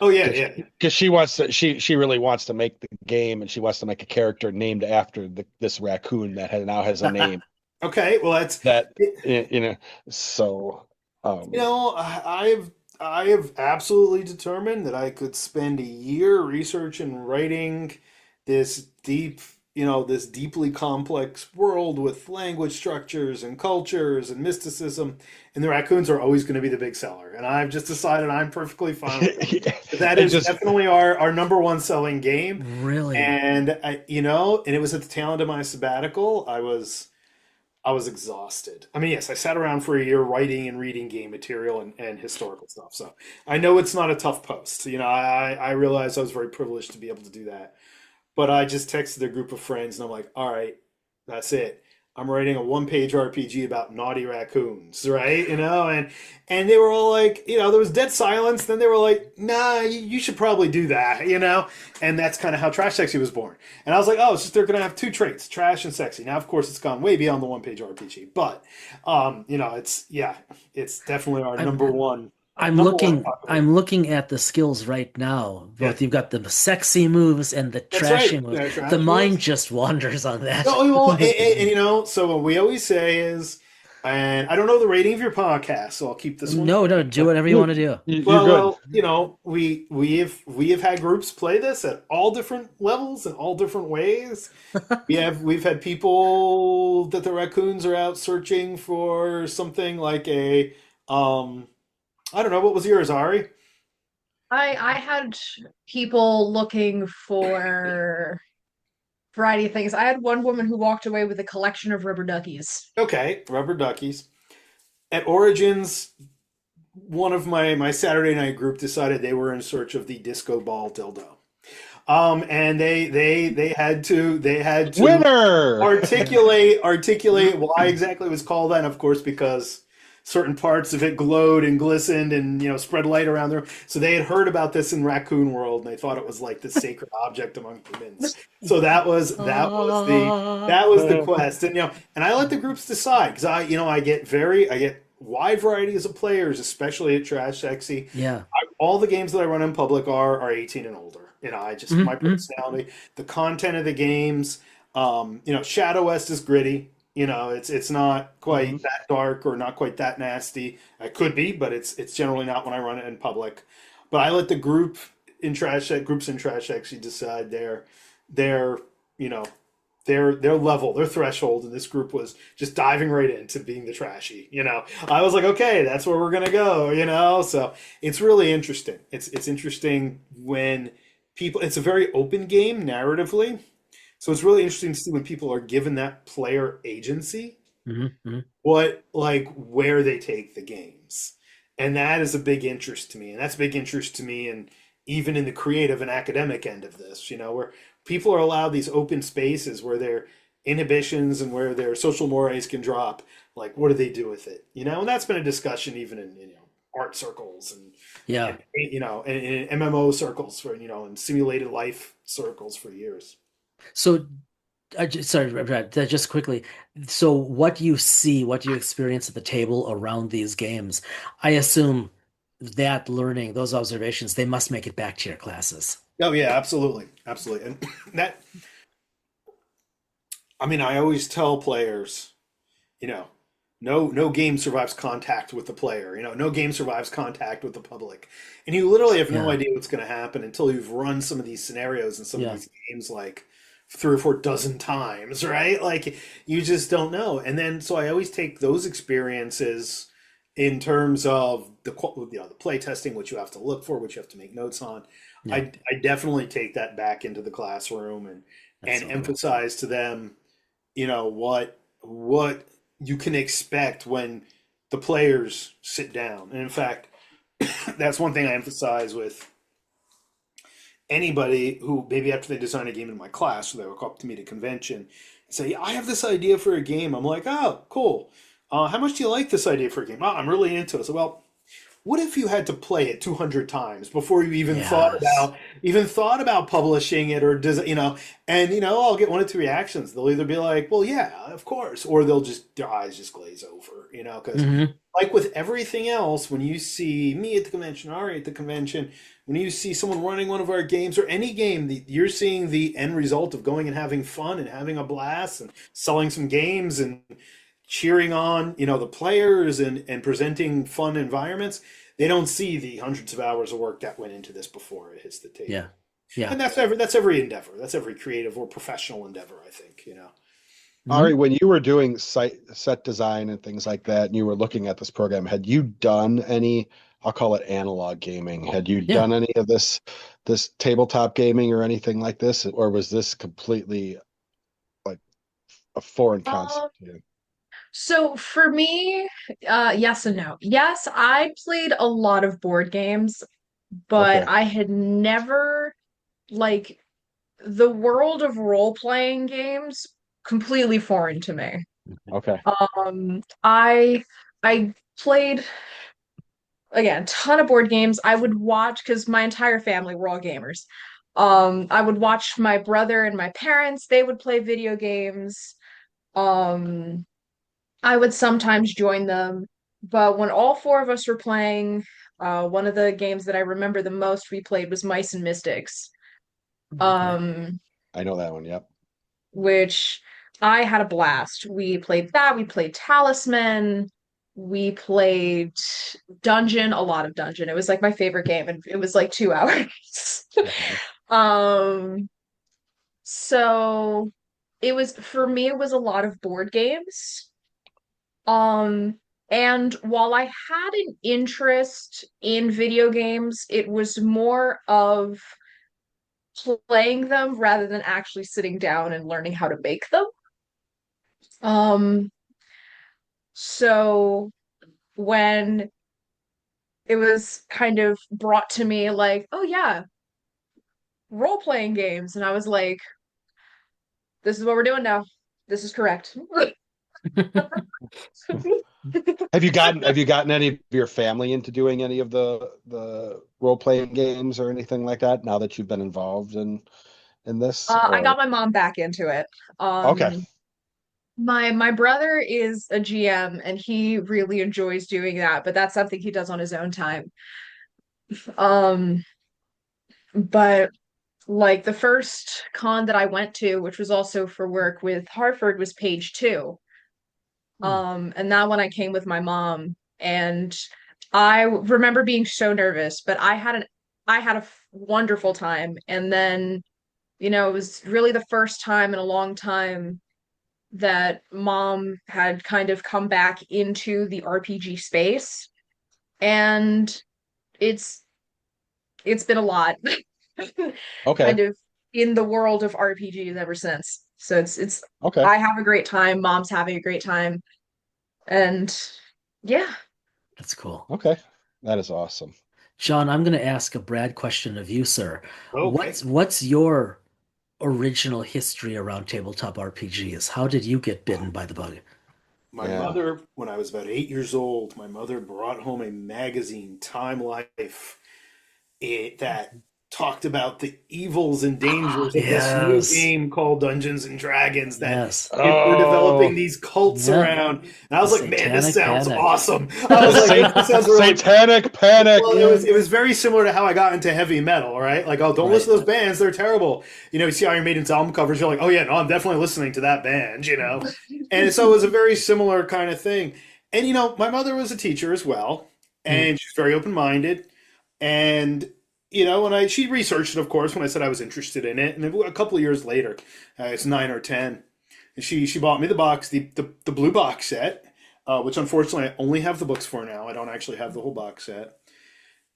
Oh yeah. Yeah. Yeah. Because she really wants to make the game, and she wants to make a character named after this raccoon that now has a name Okay. Well, that you know so I've I have absolutely determined that I could spend a year researching and writing this this deeply complex world with language structures and cultures and mysticism, and the raccoons are always going to be the big seller. And I've just decided I'm perfectly fine with it. But that It is just definitely our number one selling game. Really? And and it was at the tail end of my sabbatical. I was exhausted. I mean, yes, I sat around for a year writing and reading game material and historical stuff. So I know it's not a tough post. I realized I was very privileged to be able to do that. But I just texted a group of friends and I'm like, all right, that's it. I'm writing a one-page RPG about naughty raccoons, right? And they were all like, there was dead silence. Then they were like, nah, you should probably do that. And that's kind of how Trash Sexy was born. And I was like, oh, it's just they're gonna have two traits, trash and sexy. Now, of course, it's gone way beyond the one-page RPG, but it's definitely our I'm number one. I'm Number one looking popular. I'm looking at the skills right now. Yeah, Both you've got the sexy moves and the that's trashy right. moves. Yeah, The trash mind moves. just wanders on that. No, well, so what we always say is, and I don't know the rating of your podcast, so I'll keep this one No, no, clean. do But whatever you want to do. you're well, good. we have had groups play this at all different levels and all different ways. We've had people that the raccoons are out searching for something like a I don't know, what was yours, Ari? I had people looking for variety of things. I had one woman who walked away with a collection of rubber duckies. Okay, rubber duckies. At Origins, one of my Saturday night group decided they were in search of the disco ball dildo. And they had to Winner. articulate why exactly it was called that, and of course because certain parts of it glowed and glistened and spread light around there. So they had heard about this in Raccoon World and they thought it was like the sacred object among humans. So that was the quest, and I let the groups decide because I get wide varieties of players, especially at Trash Sexy. Yeah. All the games that I run in public are 18 and older. I just my Mm-hmm. personality, the content of the games. Shadow West is gritty. It's not Mhm. quite that dark or not quite that nasty. It could be, but it's generally not when I run it in public. But I let the groups in Trash actually decide their you know their level, their threshold, and this group was just diving right into being the trashy. I was like, okay, that's where we're gonna go. So it's really interesting. It's interesting when people. It's a very open game narratively, so it's really interesting to see when people are given that player agency, Mm-hmm. where they take the games. And that is a big interest to me. And that's a big interest to me and even in the creative and academic end of this, where people are allowed these open spaces where their inhibitions and where their social mores can drop. Like, what do they do with it? And that's been a discussion even in, art circles Yeah. and in MMO circles for, and simulated life circles for years. So, sorry, Brad, just quickly. So, what you see, what you experience at the table around these games, I assume that learning, those observations, they must make it back to your classes. Oh yeah, absolutely. Absolutely. And that, I mean, I always tell players, you know, no game survives contact with the player. No game survives contact with the public, and you literally have no Yeah. idea what's going to happen until you've run some of these scenarios and some of Yeah. these games like 3 or 4 dozen times, right? Like you just don't know. And then so I always take those experiences in terms of the play testing, what you have to look for, what you have to make notes on. Yeah. I definitely take that back into the classroom and That's so cool. emphasize to them, what you can expect when the players sit down. And in fact, that's one thing I emphasize with anybody who maybe after they design a game in my class, so they will come up to me at a convention and say, I have this idea for a game. I'm like, oh, cool. How much do you like this idea for a game? Oh, I'm really into it. So, well, what if you had to play it 200 times before you even Yes. thought about publishing it or does and I'll get one or two reactions. They'll either be like, well, yeah, of course, or they'll just their eyes just glaze over, because Hmm. like with everything else, when you see me at the convention, Ari at the convention, when you see someone running one of our games or any game, you're seeing the end result of going and having fun and having a blast and selling some games and cheering on, the players and presenting fun environments. They don't see the hundreds of hours of work that went into this before it hits the table. Yeah. Yeah. And that's every endeavor. That's every creative or professional endeavor, I think, you know. Ari, Mhm. when you were doing set design and things like that, and you were looking at this program, had you done any, I'll call it analog gaming? Had you Yeah. done any of this tabletop gaming or anything like this, or was this completely like a foreign Um, concept to you? so for me, yes and no. Yes, I played a lot of board games, but Okay, I had never like the world of role-playing games completely foreign to me. okay, I played again, ton of board games. I would watch because my entire family were all gamers. I would watch my brother and my parents, they would play video games. Um, I would sometimes join them, but when all four of us were playing, one of the games that I remember the most we played was Mice and Mystics, Okay. um, I know that one. Yep. which I had a blast. We played that, we played Talisman, we played Dungeon, a lot of Dungeon. It was like my favorite game, and it was like 2 hours. Mhm. Um, so it was for me, it was a lot of board games. Um, and while I had an interest in video games, it was more of playing them rather than actually sitting down and learning how to make them. Um, so when it was kind of brought to me like, oh yeah, role-playing games, and I was like, this is what we're doing now. This is correct. Have you gotten any of your family into doing any of the role playing games or anything like that now that you've been involved in this? I Or got my mom back into it. okay, My brother is a GM and he really enjoys doing that, but that's something he does on his own time. Um, but like the first con that I went to, which was also for work with Harford, was Page Two. And that one I came with my mom, and I remember being so nervous, but I had a wonderful time. And then, it was really the first time in a long time that mom had kind of come back into the RPG space, and it's it's been a lot okay, kind of in the world of RPGs ever since. So it's okay. I have a great time, mom's having a great time, and yeah. That's cool. Okay. That is awesome. John, I'm going to ask a Brad question of you, sir. Okay. What's your original history around tabletop RPGs? How did you get bitten by the bug? My Yeah. mother, when I was about 8 years old, my mother brought home a magazine, Time Life, that talked about the evils and dangers of this new Yes. game called Dungeons and Dragons that Yes. kids were developing Oh, these cults Yeah. around. And I The was like, man, this Satanic sounds Panic. awesome. I the was like, this sounds really satanic panic. well. Yeah. It was very similar to how I got into heavy metal, right? Like, oh, don't Right. listen to those bands; they're terrible. You see Iron Maiden's album covers, you're like, oh yeah, no, I'm definitely listening to that band. And so it was a very similar kind of thing. And my mother was a teacher as well, Mm. and she's very open minded. And when she researched it, of course, when I said I was interested in it, and then a couple of years later, it's 9 or 10, and she bought me the box, the blue box set, which unfortunately I only have the books for now. I don't actually have the whole box set.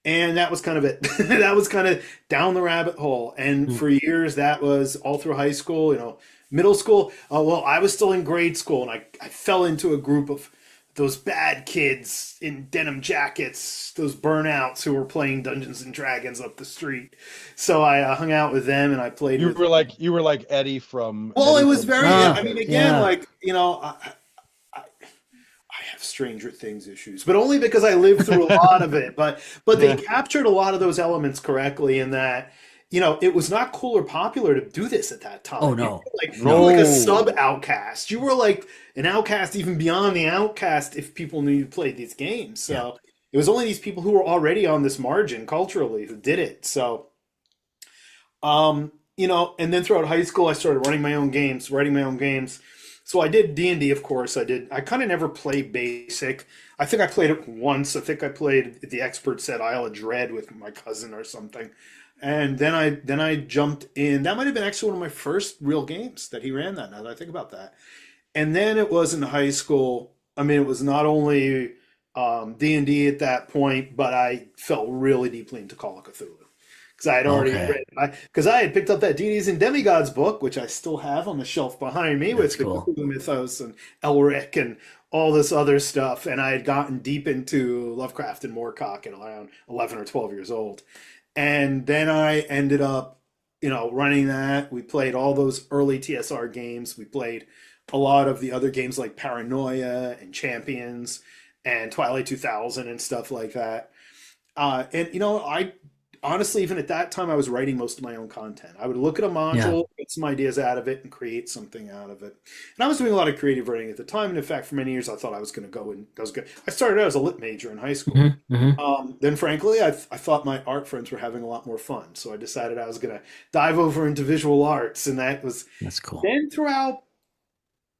And that was kind of it. That was kind of down the rabbit hole. And Mm. for years, that was all through high school, middle school. Well, I was still in grade school, and I fell into a group of those bad kids in denim jackets, those burnouts who were playing Dungeons and Dragons up the street. So I hung out with them, and I played You with. were like Eddie from Well, it Eddie was from very. Stranger I Ah, mean, Things. again, yeah. like I have Stranger Things issues, but only because I lived through a lot of it. But they Yeah. captured a lot of those elements correctly in that it was not cool or popular to do this at that Oh time. no. You were No. like a No. sub outcast. You were like an outcast even beyond the outcast if people knew you played these games. Yeah. So it was only these people who were already on this margin culturally who did it. So and then throughout high school I started running my own games, writing my own games. So I did D&D, of course. I kind of never played basic. I think I played it once. I think I played the expert set Isle of Dread with my cousin or something. And then I jumped in. That might have been actually one of my first real games that he ran that, now that I think about that. And then it was in high school. I mean, it was not only D&D at that point, but I fell really deeply into Call of Cthulhu because I had already Okay. read, because I had picked up that Deities and Demigods book, which I still have on the shelf behind me That's with the cool. Cthulhu mythos and Elric and all this other stuff. And I had gotten deep into Lovecraft and Moorcock at around 11 or 12 years old. And then I ended up, running that. We played all those early TSR games. We played a lot of the other games like Paranoia and Champions and Twilight 2000 and stuff like that. I honestly, even at that time, I was writing most of my own content. I would look at a Yeah. module, get some ideas out of it, and create something out of it. And I was doing a lot of creative writing at the time. And in fact, for many years, I thought I was going to go and I was good. I started out as a lit major in high school. Hmm. Then, frankly, I thought my art friends were having a lot more fun. So I decided I was going to dive over into visual arts. And that was That's cool. then throughout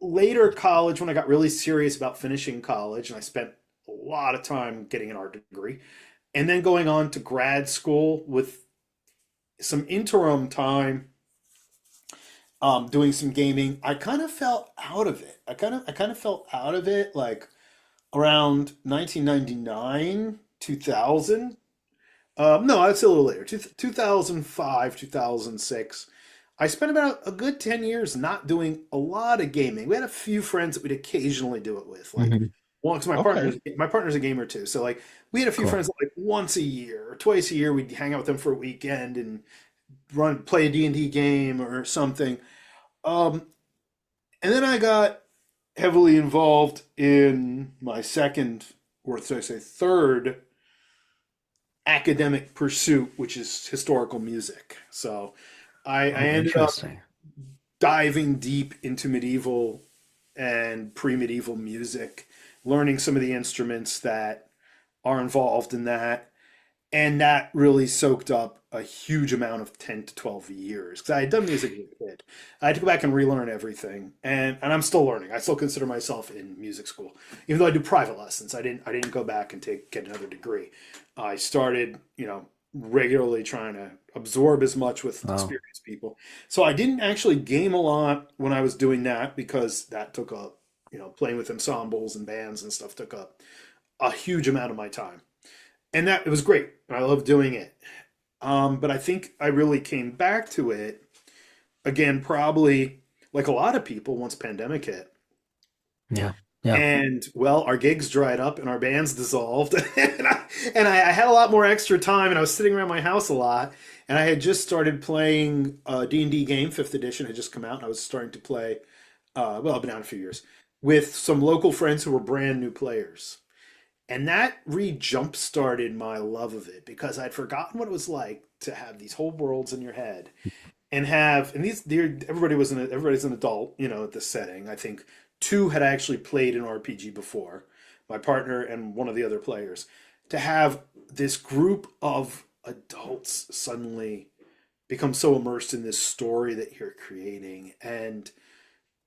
later college, when I got really serious about finishing college, and I spent a lot of time getting an art degree, and then going on to grad school with some interim time doing some gaming. I kind of fell out of it. I kind of felt out of it like around 1999, 2000. No, I'd say a little later, 2005, 2006. I spent about a good 10 years not doing a lot of gaming. We had a few friends that we'd occasionally do it with. Like, Hmm. well, because Okay. my partner's a gamer too. So like we had a few Cool. friends that like once a year or twice a year we'd hang out with them for a weekend and play a D&D game or something. Um, and then I got heavily involved in my second, or should I say third, academic pursuit, which is historical music. So I Oh, ended up interesting. diving deep into medieval and pre-medieval music, learning some of the instruments that are involved in that. And that really soaked up a huge amount of 10 to 12 years because I had done music as a kid. I had to go back and relearn everything. And I'm still learning. I still consider myself in music school. Even though I do private lessons, I didn't go back and get another degree. I started, regularly trying to absorb as much with Wow. experienced people. So I didn't actually game a lot when I was doing that because that took up, playing with ensembles and bands and stuff took up a huge amount of my time. And that it was great. I love doing it. But I think I really came back to it again, probably like a lot of people once pandemic hit. Yeah. Yeah. And well, our gigs dried up and our bands dissolved. And I had a lot more extra time and I was sitting around my house a lot. And I had just started playing a D&D game, fifth edition had just come out. And I was starting to play, well, I've been out a few years, with some local friends who were brand new players. And that re-jump started my love of it because I'd forgotten what it was like to have these whole worlds in your head and everybody's an adult, at this setting. I think two had actually played an RPG before, my partner and one of the other players. To have this group of adults suddenly become so immersed in this story that you're creating and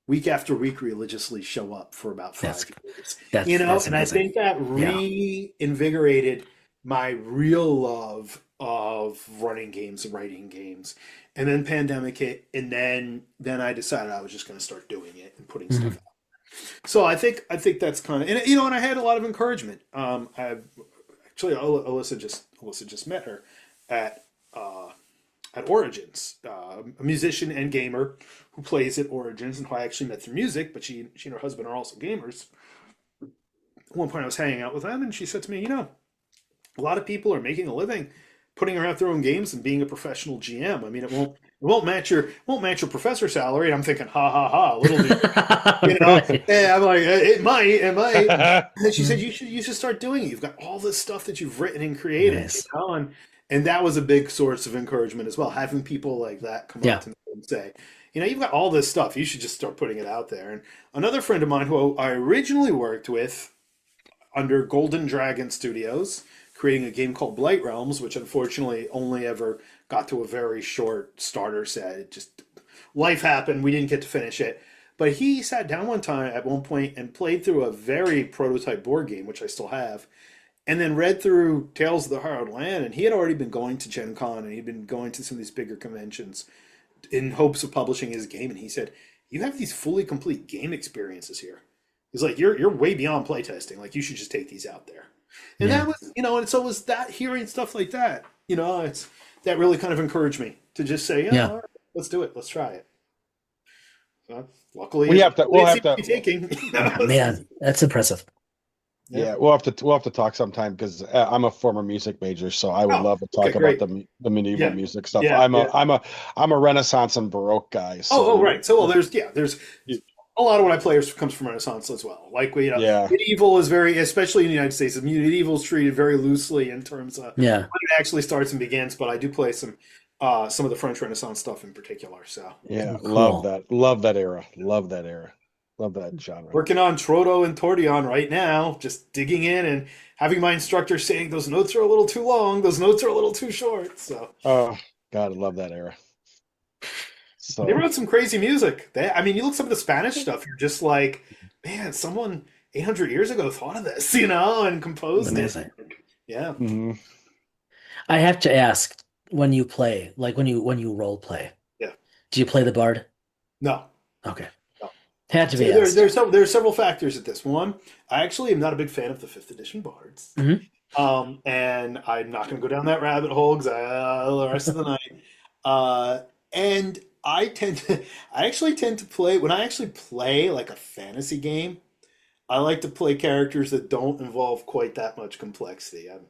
week after week religiously show up for about That's 5 years, that's and I amazing. think that Yeah. reinvigorated my real love of running games and writing games. And then pandemic hit, and then I decided I was just going to start doing it and putting stuff Hmm. out. So I think that's kind of, and and I had a lot of encouragement. I actually Alyssa just met her at uh, at Origins, a musician and gamer who plays at Origins, and who I actually met through music. But she and her husband are also gamers. At one point, I was hanging out with them, and she said to me, a lot of people are making a living putting out their own games and being a professional GM. I mean, it won't match your professor salary. And I'm thinking, ha ha ha, little do Right. and I'm like, it might. And she said, Mm. you should start doing it. You've got all this stuff that you've written and created, Nice. and that was a big source of encouragement as well. Having people like that come up Yeah. to me and say, you've got all this stuff. You should just start putting it out there. And another friend of mine who I originally worked with under Golden Dragon Studios, creating a game called Blight Realms, which unfortunately only ever got to a very short starter set. It just life happened. We didn't get to finish it. But he sat down one time at one point and played through a very prototype board game, which I still have, and then read through Tales of the Hard Land. And he had already been going to Gen Con and he'd been going to some of these bigger conventions in hopes of publishing his game. And he said, "You have these fully complete game experiences here." He's like, "You're way beyond playtesting. Like, you should just take these out there." And Yeah. that was, and so was that, hearing stuff like that, it's that really kind of encouraged me to just say, Yeah. all right, let's do it. Let's try it. So, luckily, We'll have to be taking. Man, that's impressive. Yeah, we'll have to talk sometime because I'm a former music major, so I would love to talk great. about the medieval Yeah. music stuff. Yeah, I'm a Renaissance and Baroque guy. So. Oh, right. So, well, there's a lot of what I play comes from Renaissance as well. Like, medieval is very, especially in the United States, medieval is treated very loosely in terms of when it actually starts and begins. But I do play some of the French Renaissance stuff in particular. So yeah, cool. love that era, love that genre. Working on Trodo and Tordion right now, just digging in and having my instructor saying those notes are a little too long, those notes are a little too short. So, oh God, I love that era. So they wrote some crazy music. You look some of the Spanish stuff, you're just like, man, someone 800 years ago thought of this, and composed Amazing. it. Yeah. Mm-hmm. I have to ask, when you play, like when you role play, do you play the bard? No. Okay. No. Had to be So asked. there's several factors at this. One, I actually am not a big fan of the 5th edition bards. Mhm. And I'm not going to go down that rabbit hole because the rest of the night. And I actually tend to play, when I actually play like a fantasy game, I like to play characters that don't involve quite that much complexity. I'm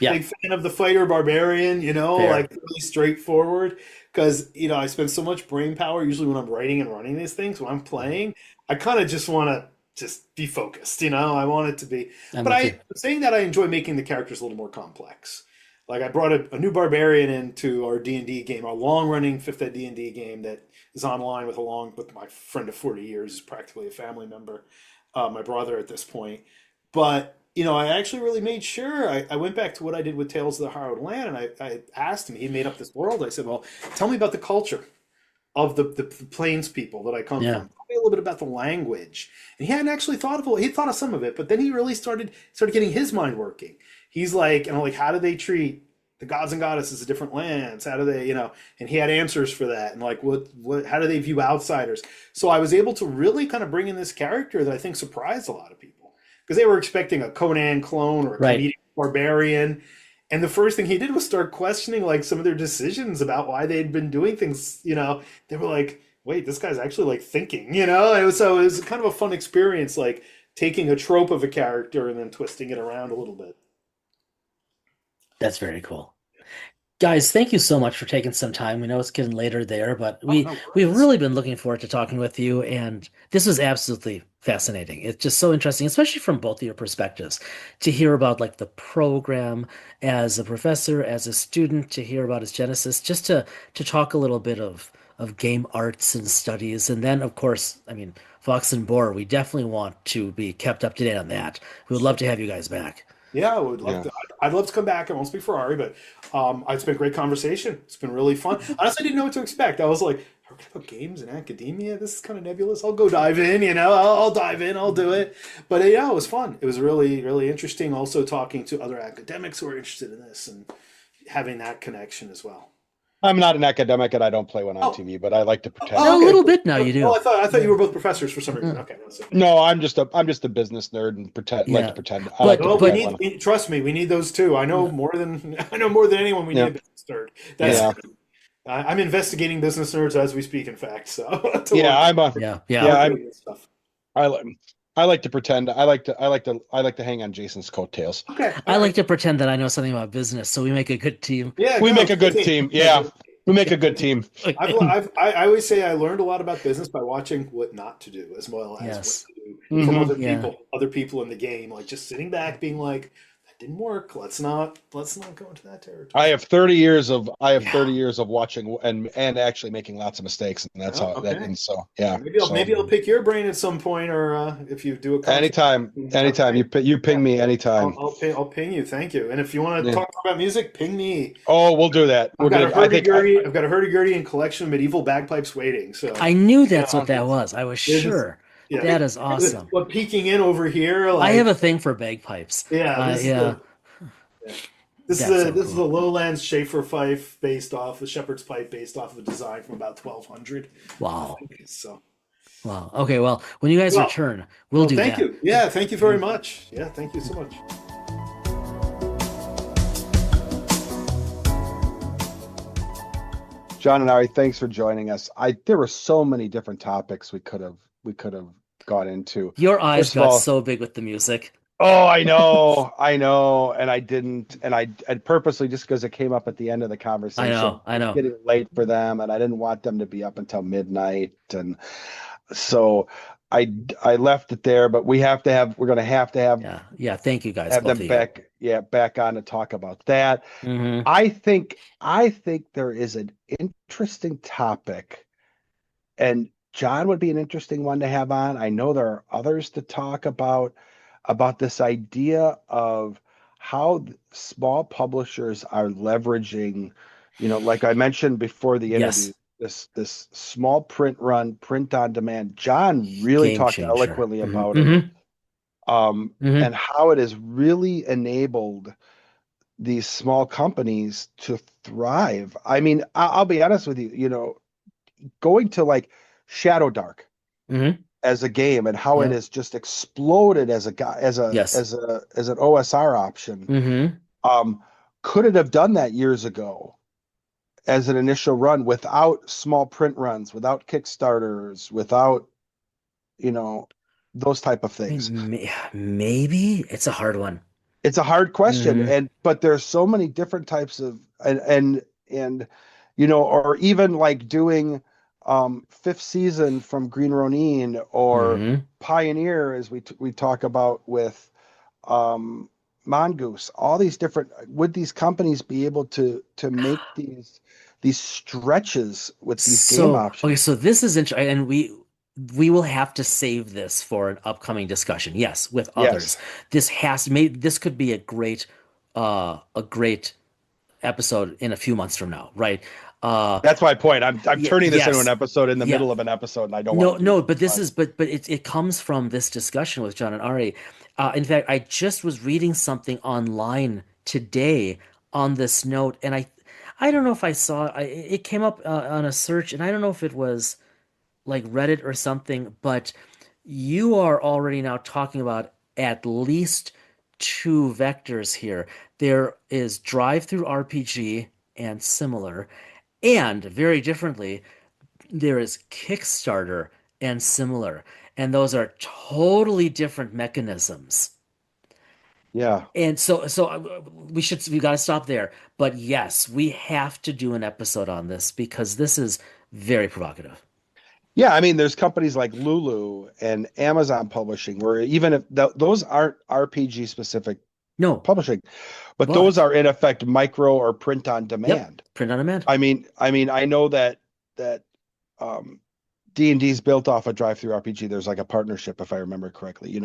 a big fan of the fighter barbarian, like really straightforward, because, I spend so much brain power usually when I'm writing and running these things. When I'm playing, I kind of just want to just be focused, I want it to be. But I'm saying that I enjoy making the characters a little more complex. Like, I brought a new barbarian into our D&D game, our long-running 5th Ed D&D game that is online with my friend of 40 years, is practically a family member, my brother at this point. But, I actually really made sure, I went back to what I did with Tales of the Hard Land, and I asked him, he made up this world. I said, well, tell me about the culture of the plains people that I come from. Tell me a little bit about the language. And he hadn't actually thought of some of it, but then he really started getting his mind working. He's like, how do they treat the gods and goddesses of different lands? How do they, and he had answers for that. And like, how do they view outsiders? So I was able to really kind of bring in this character that I think surprised a lot of people, because they were expecting a Conan clone or a comedic barbarian. And the first thing he did was start questioning like some of their decisions about why they'd been doing things. They were like, wait, this guy's actually like thinking, And so it was kind of a fun experience, like taking a trope of a character and then twisting it around a little bit. That's very cool. Guys, thank you so much for taking some time. We know it's getting later there, but we've really been looking forward to talking with you, and this was absolutely fascinating. It's just so interesting, especially from both of your perspectives, to hear about like the program as a professor, as a student, to hear about its genesis, just to talk a little bit of game arts and studies. And then, of course, Fox and Boar, we definitely want to be kept up to date on that. We would love to have you guys back. Yeah, I would love to. I'd love to come back. I won't speak for Ari, but it's been a great conversation. It's been really fun. Honestly, I didn't know what to expect. I was like, are we going to put games in academia? This is kind of nebulous. I'll go dive in, I'll dive in. I'll do it. But it was fun. It was really, really interesting. Also talking to other academics who are interested in this and having that connection as well. I'm not an academic and I don't play one on TV, but I like to pretend. A little bit now you do. Oh, I thought you were both professors for some reason. Okay. No, I'm just a business nerd and like to pretend. Trust me, we need those too. I know more than anyone. We need a business nerd. I'm investigating business nerds as we speak. In fact, so I like to pretend. I like to hang on Jason's coattails. Okay. I like to pretend that I know something about business, so we make a good team. Yeah, we make a good team. Yeah, we make a good team. I always say I learned a lot about business by watching what not to do, as well as what to do from other people in the game. Like just sitting back, being like, that didn't work. Let's not go into that territory. I have 30 years Yeah. of watching and actually making lots of mistakes, and that's Oh, how that. okay. And so yeah, Maybe I'll pick your brain at some point, or if you do a conference. anytime Okay. you ping Yeah. me anytime. I'll ping you. Thank you. And if you want to Yeah. talk about music, ping me. Oh, we'll do that. I've got a I think hurdy-gurdy. I've got a hurdy-gurdy and collection of medieval bagpipes waiting. So I knew yeah, that's what that was. I was this is sure. yeah. That is awesome. What peeking in over here, I have like a thing for bagpipes. yeah, Yeah, that's so this is a cool. Lowlands Schaefer fife based off the shepherd's pipe based off of a design from about 1200. Wow. So Wow. Okay, well, when you guys well, return, we'll do thank that. you. Yeah, thank you very much. Yeah, thank you so much. John and Ari, thanks for joining us. There were so many different topics we could have got into. Your eyes First of got all, so big with the music. oh, I know, and I didn't, and I purposely, just because it came up at the end of the conversation, I it's know. getting late for them, and I didn't want them to be up until midnight, and so I left it there. But we're going to have Yeah. Thank you guys, both them of you. back on to talk about that. Hmm. I think there is an interesting topic, and John would be an interesting one to have on. I know there are others to talk about this idea of how small publishers are leveraging, like I mentioned before the interview, Yes. this small print run, print on demand. John really Game talked changer. eloquently Hmm. about it, Hmm. Hmm. and how it has really enabled these small companies to thrive. I mean, I'll be honest with you, going to like Shadow Dark Hmm. as a game and how it Yep. has just exploded as Yes. as an OSR option. Hmm. Um, could it have done that years ago as an initial run without small print runs, without Kickstarters, without, you know, those type of I things? mean, maybe it's a hard one. It's a hard question, Hmm. but there's so many different types of and or even like doing fifth season from Green Ronin or Hmm. Pioneer, as we talk about with um Mongoose. All these different, would these companies be able to make these stretches with these game Okay, options? so this is interesting, and we will have to save this for an upcoming discussion. Yes, with others. Yes. This could be a great episode in a few months from now, right? Uh, That's my point. I'm turning this into an yes, episode in the yeah. middle of an episode, and I don't want No, to do no, that. but it comes from this discussion with John and Ari. In fact, I just was reading something online today on this note, and I don't know if I saw it came up on a search, and I don't know if it was like Reddit or something, but you are already now talking about at least two vectors here. There is drive-through RPG and similar, and very differently, there is Kickstarter and similar, and those are totally different mechanisms. Yeah. And we got to stop there. But yes, we have to do an episode on this because this is very provocative. Yeah, I mean, there's companies like Lulu and Amazon Publishing, where even if those aren't RPG specific No, publishing, but those but are in effect micro or print on yep, demand. print on demand. I know that um, D&D's built off a drive-through RPG. There's like a partnership, if I remember correctly.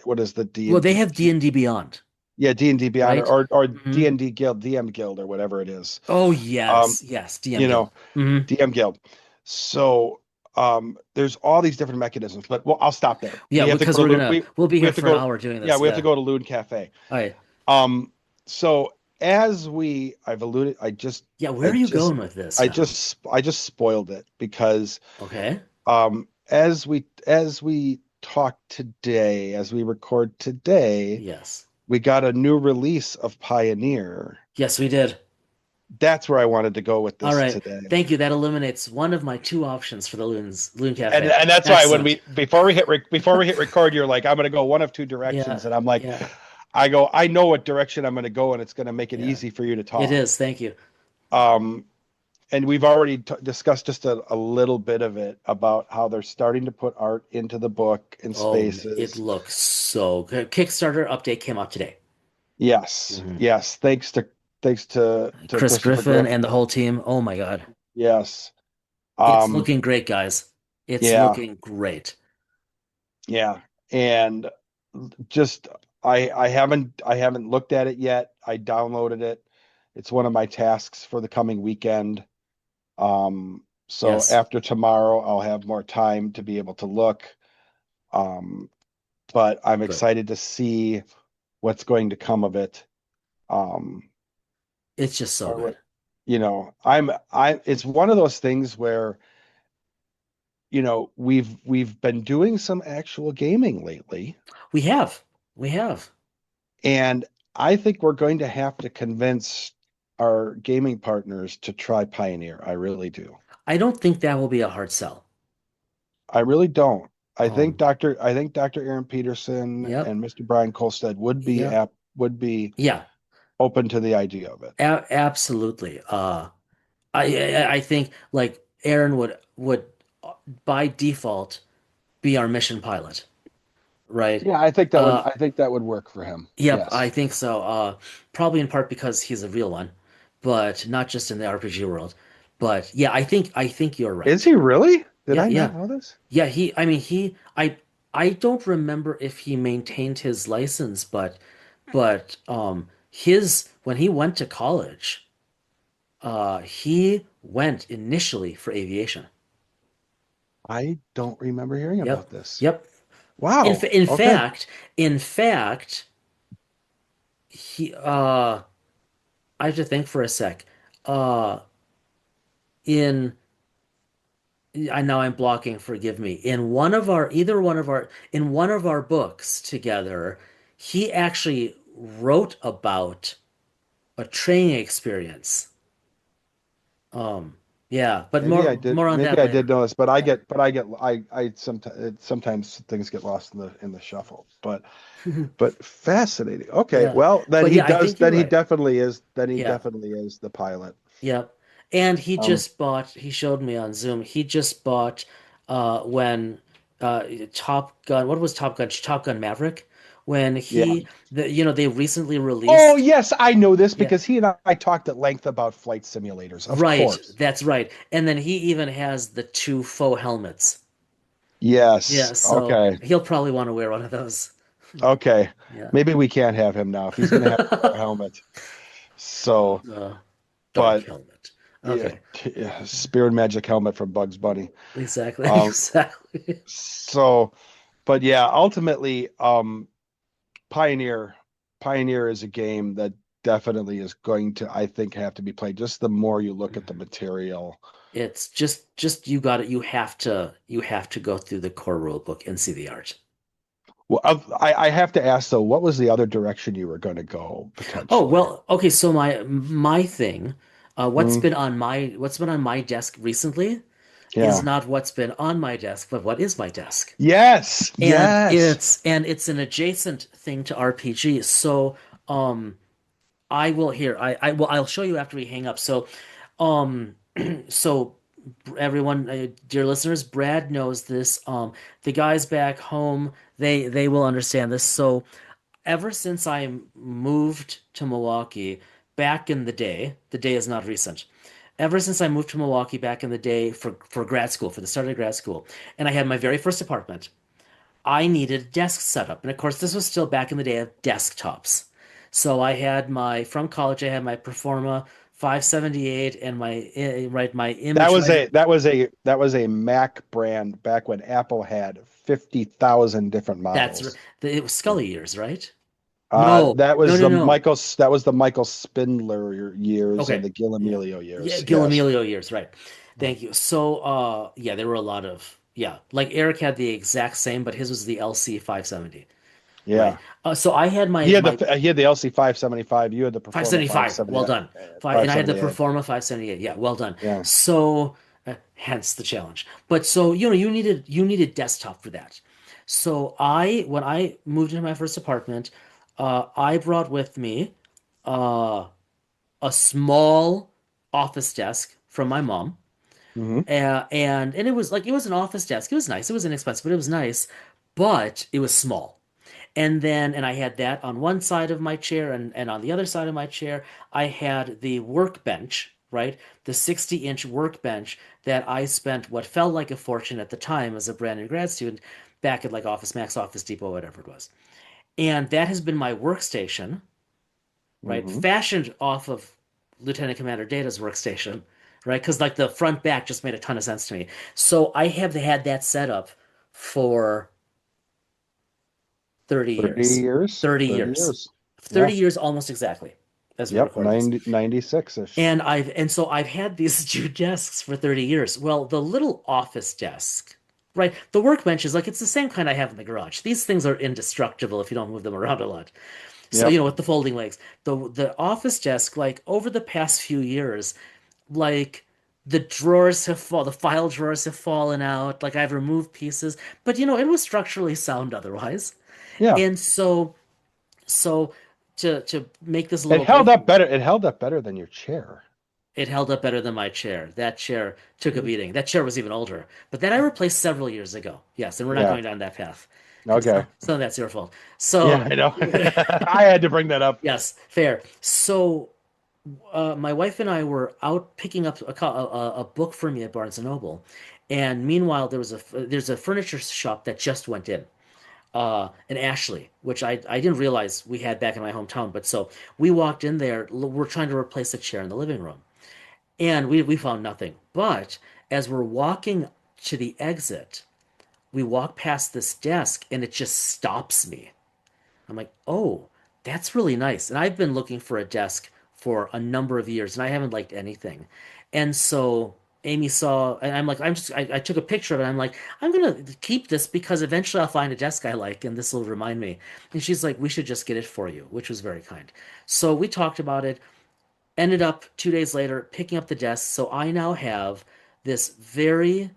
What is the Well, they D&D? have D&D Beyond, Yeah, D&D Beyond, right? or Hmm. D&D Guild, DM Guild, or whatever it is. Oh Um, yes, DM you Guild. know, Hmm. DM Guild. So there's all these different mechanisms, but well, I'll stop there. Yeah, We have to because go to we'll be we here have to for an go. hour doing Yeah, this. we have to Yeah. go to Loon Cafe. All right. So I've alluded, Yeah, where I are you just, going with this now? I just spoiled it because Okay. as we talk today, as we record today, Yes. we got a new release of Pioneer. Yes, we did. That's where I wanted to go with All this right. today. Thank you. That eliminates one of my two options for the Loon And Cafe. and that's why when Excellent. before we hit record, you're like, I'm going to go one of two directions, Yeah. and I'm like, Yeah. I know what direction I'm going to go, and it's going to make it Yeah. easy for you to It talk. is. Thank you. Um, and we've already discussed just a little bit of it about how they're starting to put art into the book and Oh, it spaces. looks so good. Kickstarter update came out today. Yes, Mhm. yes. Thanks to Chris Christopher Griffin Griff. and the whole team. Oh my God. Yes. It's Um, looking great, guys. It's yeah, looking great. yeah. And just I haven't looked at it yet. I downloaded it. It's one of my tasks for the coming weekend. So Yes. after tomorrow, I'll have more time to be able to look. Um, but I'm Good. excited to see what's going to come of it. Um, It's just so or good. what, it's one of those things where, we've been doing some actual gaming lately, We have. We have. and I think we're going to have to convince our gaming partners to try Pioneer. I really do. I don't think that will be a hard sell. I really don't. Um, I think Dr. Aaron Peterson yep. and Mr. Brian Kolstad Yep. would be Yeah. open to the idea of it. Absolutely. I think like Aaron would by default be our mission pilot, right? Yeah, Uh, I think that would work for him. yep, I Yes. think so. Probably in part because he's a real one, but not just in the RPG world. But yeah, I think you're Is right. he really? Did Yeah, I not yeah, know this? yeah. I mean, I don't remember if he maintained his license, but his when he went to college, he went initially for aviation. I don't remember hearing Yep, about this. yep. In Wow. fa- in Okay. fact, in fact, he I have to think for a sec. Uh, in I know I'm blocking, forgive me. In one of our either one of our in one of our books together, he actually wrote about a training experience. Um, yeah, but more on Maybe that I did later. know this, Yeah. I sometimes things get lost in the shuffle. But fascinating. Okay. Yeah. Well, But yeah, I think you're right. then he Yeah. definitely is the pilot. Yep. And Um, he showed me on Zoom, he just bought when Top Gun, what was Top Gun? Top Gun Maverick? When yeah. they recently Oh, released, yes, I know this yeah, because he and I talked at length about flight simulators. Of right, course. that's right. And then he even has the two faux helmets. Yes. Yeah, so Okay. he'll probably want to wear one of those. Okay. Yeah. Maybe we can't have him now if he's going to have a helmet. So, Dark but helmet. yeah, Okay. yeah, Spirit Magic helmet from Bugs Bunny. Exactly. Um, Exactly. so, but yeah, ultimately, Pioneer, Pioneer is a game that definitely is going to, I think, have to be played. Just the more you look at the material. It's just you got it. You have to go through the core rule book and see the art. Well, I have to ask though, what was the other direction you were going to go Oh, potentially? well, okay, so my thing, Mm, what's been on my desk recently is yeah. not what's been on my desk, but what is my desk. Yes. And Yes. it's an adjacent thing to RPG. So I will here. I'll show you after we hang up. So um so everyone, dear listeners, Brad knows this. The guys back home, they will understand this. So ever since I moved to Milwaukee back in the day is not recent. Ever since I moved to Milwaukee back in the day for grad school, for the start of grad school, and I had my very first apartment, I needed a desk setup. And of course, this was still back in the day of desktops. So from college, I had my Performa 578 and my That image was writer. a Mac brand back when Apple had 50,000 different models. It was Yeah. Scully years, right? No, That no, was no, no. the Michael Spindler years and Okay. the Gil Yeah. Amelio Yeah, years. Gil Yes. Amelio years, right. Thank you. So, yeah, there were a lot of, yeah, like Eric had the exact same, but his was the LC 570, right? Yeah. So I had my He had the LC 575. You had the Performa 575. Well done. And I had the 578. Performa 578. Yeah, well done. Yeah. So, hence the challenge. But so, you needed desktop for that. So when I moved into my first apartment, I brought with me uh, a small office desk from my mom. Hmm. And it was an office desk. It was nice. It was inexpensive, but it was nice. But it was small. And I had that on one side of my chair, and on the other side of my chair, I had the workbench, right? The 60-inch workbench that I spent what felt like a fortune at the time as a brand new grad student back at like Office Max, Office Depot, whatever it was. And that has been my workstation, right? Hmm. Fashioned off of Lieutenant Commander Data's workstation, right? Because like the front back just made a ton of sense to me. So I have had that set up for 30 30 years. years. 30 30 years. years. 30 Yeah. years almost exactly as we Yep. record this. 96-ish. And so I've had these two desks for 30 years. Well, the little office desk, right? The workbench is like it's the same kind I have in the garage. These things are indestructible if you don't move them around a lot. So, Yep. with the folding legs. The office desk, like over the past few years, like the file drawers have fallen out, like I've removed pieces, but it was structurally sound otherwise. Yeah. And so to make this a It little held up playful, better. It held up better than your chair. it held up better than my chair. That chair took a beating. That chair was even older. But that I replaced several years ago. Yes, and we're not Yeah. going down that path because Okay. some of that's your fault. Yeah, So, I know. I had to bring that up. yes, fair. So, my wife and I were out picking up a book for me at Barnes and Noble, and meanwhile there's a furniture shop that just went in Ashley, which I didn't realize we had back in my hometown. But so we walked in there. We're trying to replace a chair in the living room, and we found nothing. But as we're walking to the exit, we walk past this desk, and it just stops me. I'm like, oh, that's really nice. And I've been looking for a desk for a number of years, and I haven't liked anything. And so Amy saw, and I'm like, I took a picture of it. I'm like, I'm gonna keep this because eventually I'll find a desk I like, and this will remind me. And she's like, we should just get it for you, which was very kind. So we talked about it. Ended up 2 days later picking up the desk. So I now have this very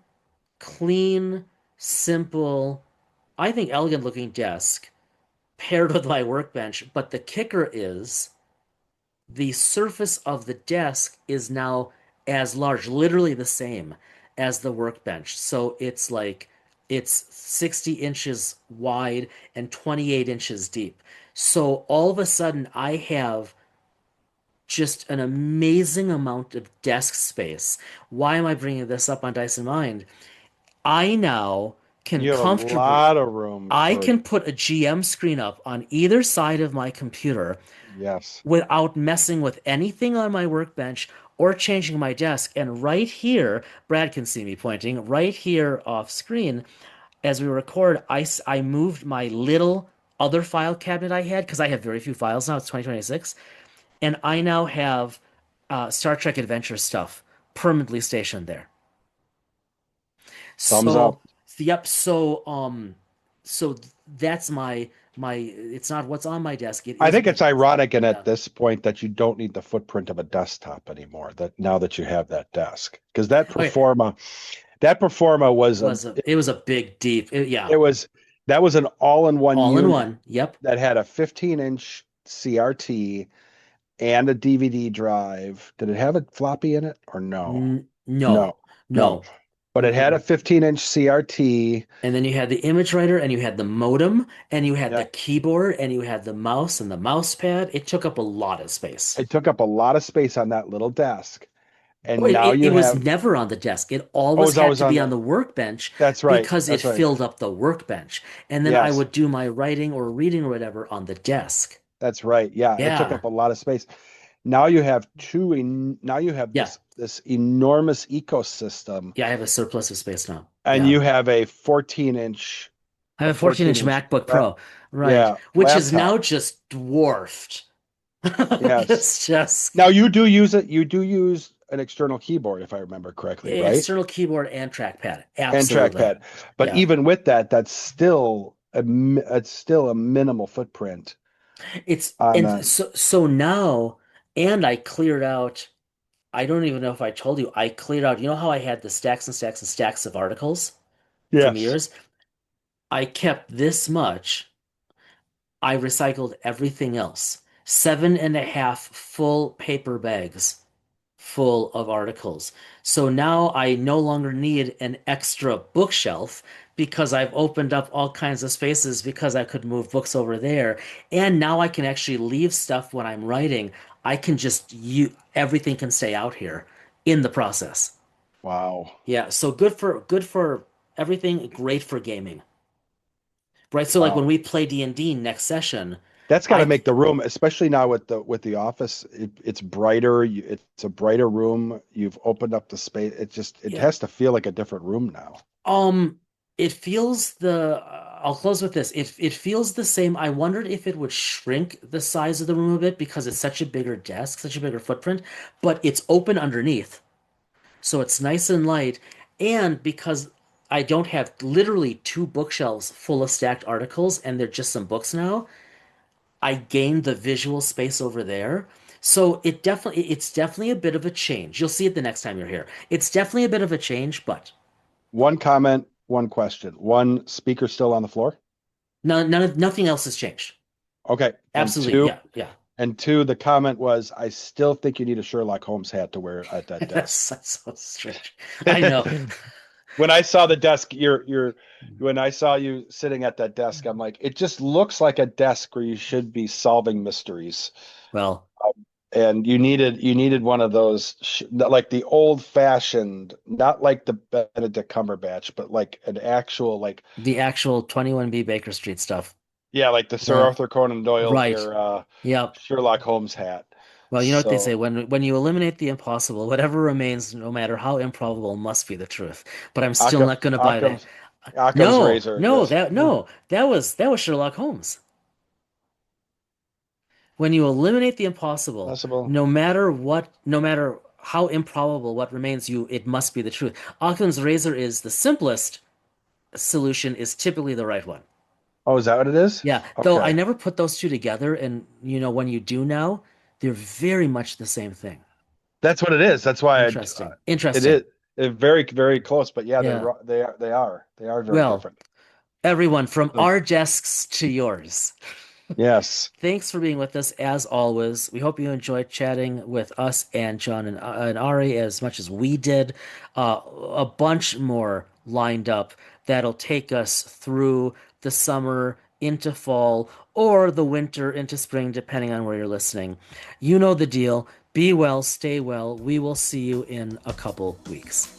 clean, simple, I think elegant looking desk paired with my workbench. But the kicker is the surface of the desk is now as large, literally the same as the workbench. So it's 60 inches wide and 28 inches deep. So all of a sudden, I have just an amazing amount of desk space. Why am I bringing this up on Dice and Mind? I now can You have a comfortably lot of room I for, can put a GM screen up on either side of my computer yes. without messing with anything on my workbench or changing my desk. And right here, Brad can see me pointing, right here off screen, as we record, I moved my little other file cabinet I had because I have very few files now. It's 2026. And I now have Star Trek Adventure stuff permanently stationed there. Thumbs So, up. yep. So that's my. It's not what's on my desk. It I is think what it's it is. ironic and at Yeah. this point that you don't need the footprint of a desktop anymore, that now that you have that desk. Because that performa was a It was a big deep. it Yeah. was that was an all-in-one All in unit one. Yep. that had a 15-inch CRT and a DVD drive. Did it have a floppy in it or no? No. No, no. No. But it had a Mm-mm. 15-inch CRT. And then you had the image writer, and you had the modem, and you had Yeah, the keyboard, and you had the mouse and the mouse pad. It took up a lot of space. it took up a lot of space on that little desk. Oh, And it, now it, you it was have, never on the desk. It oh, always it's had always to on be on the, the workbench that's right. because it That's right. filled up the workbench. And then I Yes, would do my writing or reading or whatever on the desk. that's right. Yeah, it took Yeah. up a lot of space. Now you have now you have Yeah. this enormous ecosystem, Yeah, I have a surplus of space now. and Yeah. you have a 14-inch I have a a 14-inch 14-inch MacBook Pro, right, yeah, which is laptop. now just dwarfed. Yes. It's just Now you do use it. You do use an external keyboard, if I remember correctly, right? external keyboard and trackpad. And Absolutely. trackpad. But Yeah. even with that, it's still a minimal footprint It's on and that. so now, and I cleared out, I don't even know if I told you, I cleared out, you know how I had the stacks and stacks and stacks of articles from Yes. years? I kept this much. I recycled everything else. 7.5 full paper bags full of articles. So now I no longer need an extra bookshelf because I've opened up all kinds of spaces because I could move books over there. And now I can actually leave stuff when I'm writing. I can just everything can stay out here in the process. Wow. Yeah, so good for everything, great for gaming. Right? So like when Wow. we play D&D next session, That's got to I make the room, especially now with the office, it's brighter. It's a brighter room. You've opened up the space. It yeah. has to feel like a different room now. Um, it feels I'll close with this. It feels the same. I wondered if it would shrink the size of the room a bit because it's such a bigger desk, such a bigger footprint, but it's open underneath. So it's nice and light. And because I don't have literally two bookshelves full of stacked articles and they're just some books now, I gained the visual space over there. So it's definitely a bit of a change. You'll see it the next time you're here. It's definitely a bit of a change, but One comment, one question. One speaker still on the floor? nothing else has changed. Okay. Absolutely. Yeah, yeah. And two, the comment was, I still think you need a Sherlock Holmes hat to wear at that desk. That's so strange. I know. When I saw the desk, when I saw you sitting at that desk, I'm like, it just looks like a desk where you should be solving mysteries. Well, And you needed one of those, like the old fashioned, not like the Benedict Cumberbatch, but like an actual, like, the actual 21B Baker Street stuff. yeah, like the Sir The Arthur Conan Doyle right. era Yep. Sherlock Holmes hat. Well, you know what they say, So when you eliminate the impossible, whatever remains, no matter how improbable, must be the truth. But I'm still Occam, not going to buy that. Occam's Occam's No, razor. no, Yes. that was Sherlock Holmes. When you eliminate the impossible, Possible. no matter what, no matter how improbable what remains you, it must be the truth. Occam's razor is the simplest solution is typically the right one. Oh, is that what it is? Yeah, though I Okay. never put those two together, and when you do now, they're very much the same thing. That's what it is. That's why Interesting. it Interesting. is very, very close. But yeah, Yeah. they are very Well, different. everyone, from So, our desks to yours. yes. Thanks for being with us as always. We hope you enjoyed chatting with us and John and Ari as much as we did. A bunch more lined up that'll take us through the summer into fall or the winter into spring, depending on where you're listening. You know the deal. Be well, stay well. We will see you in a couple weeks.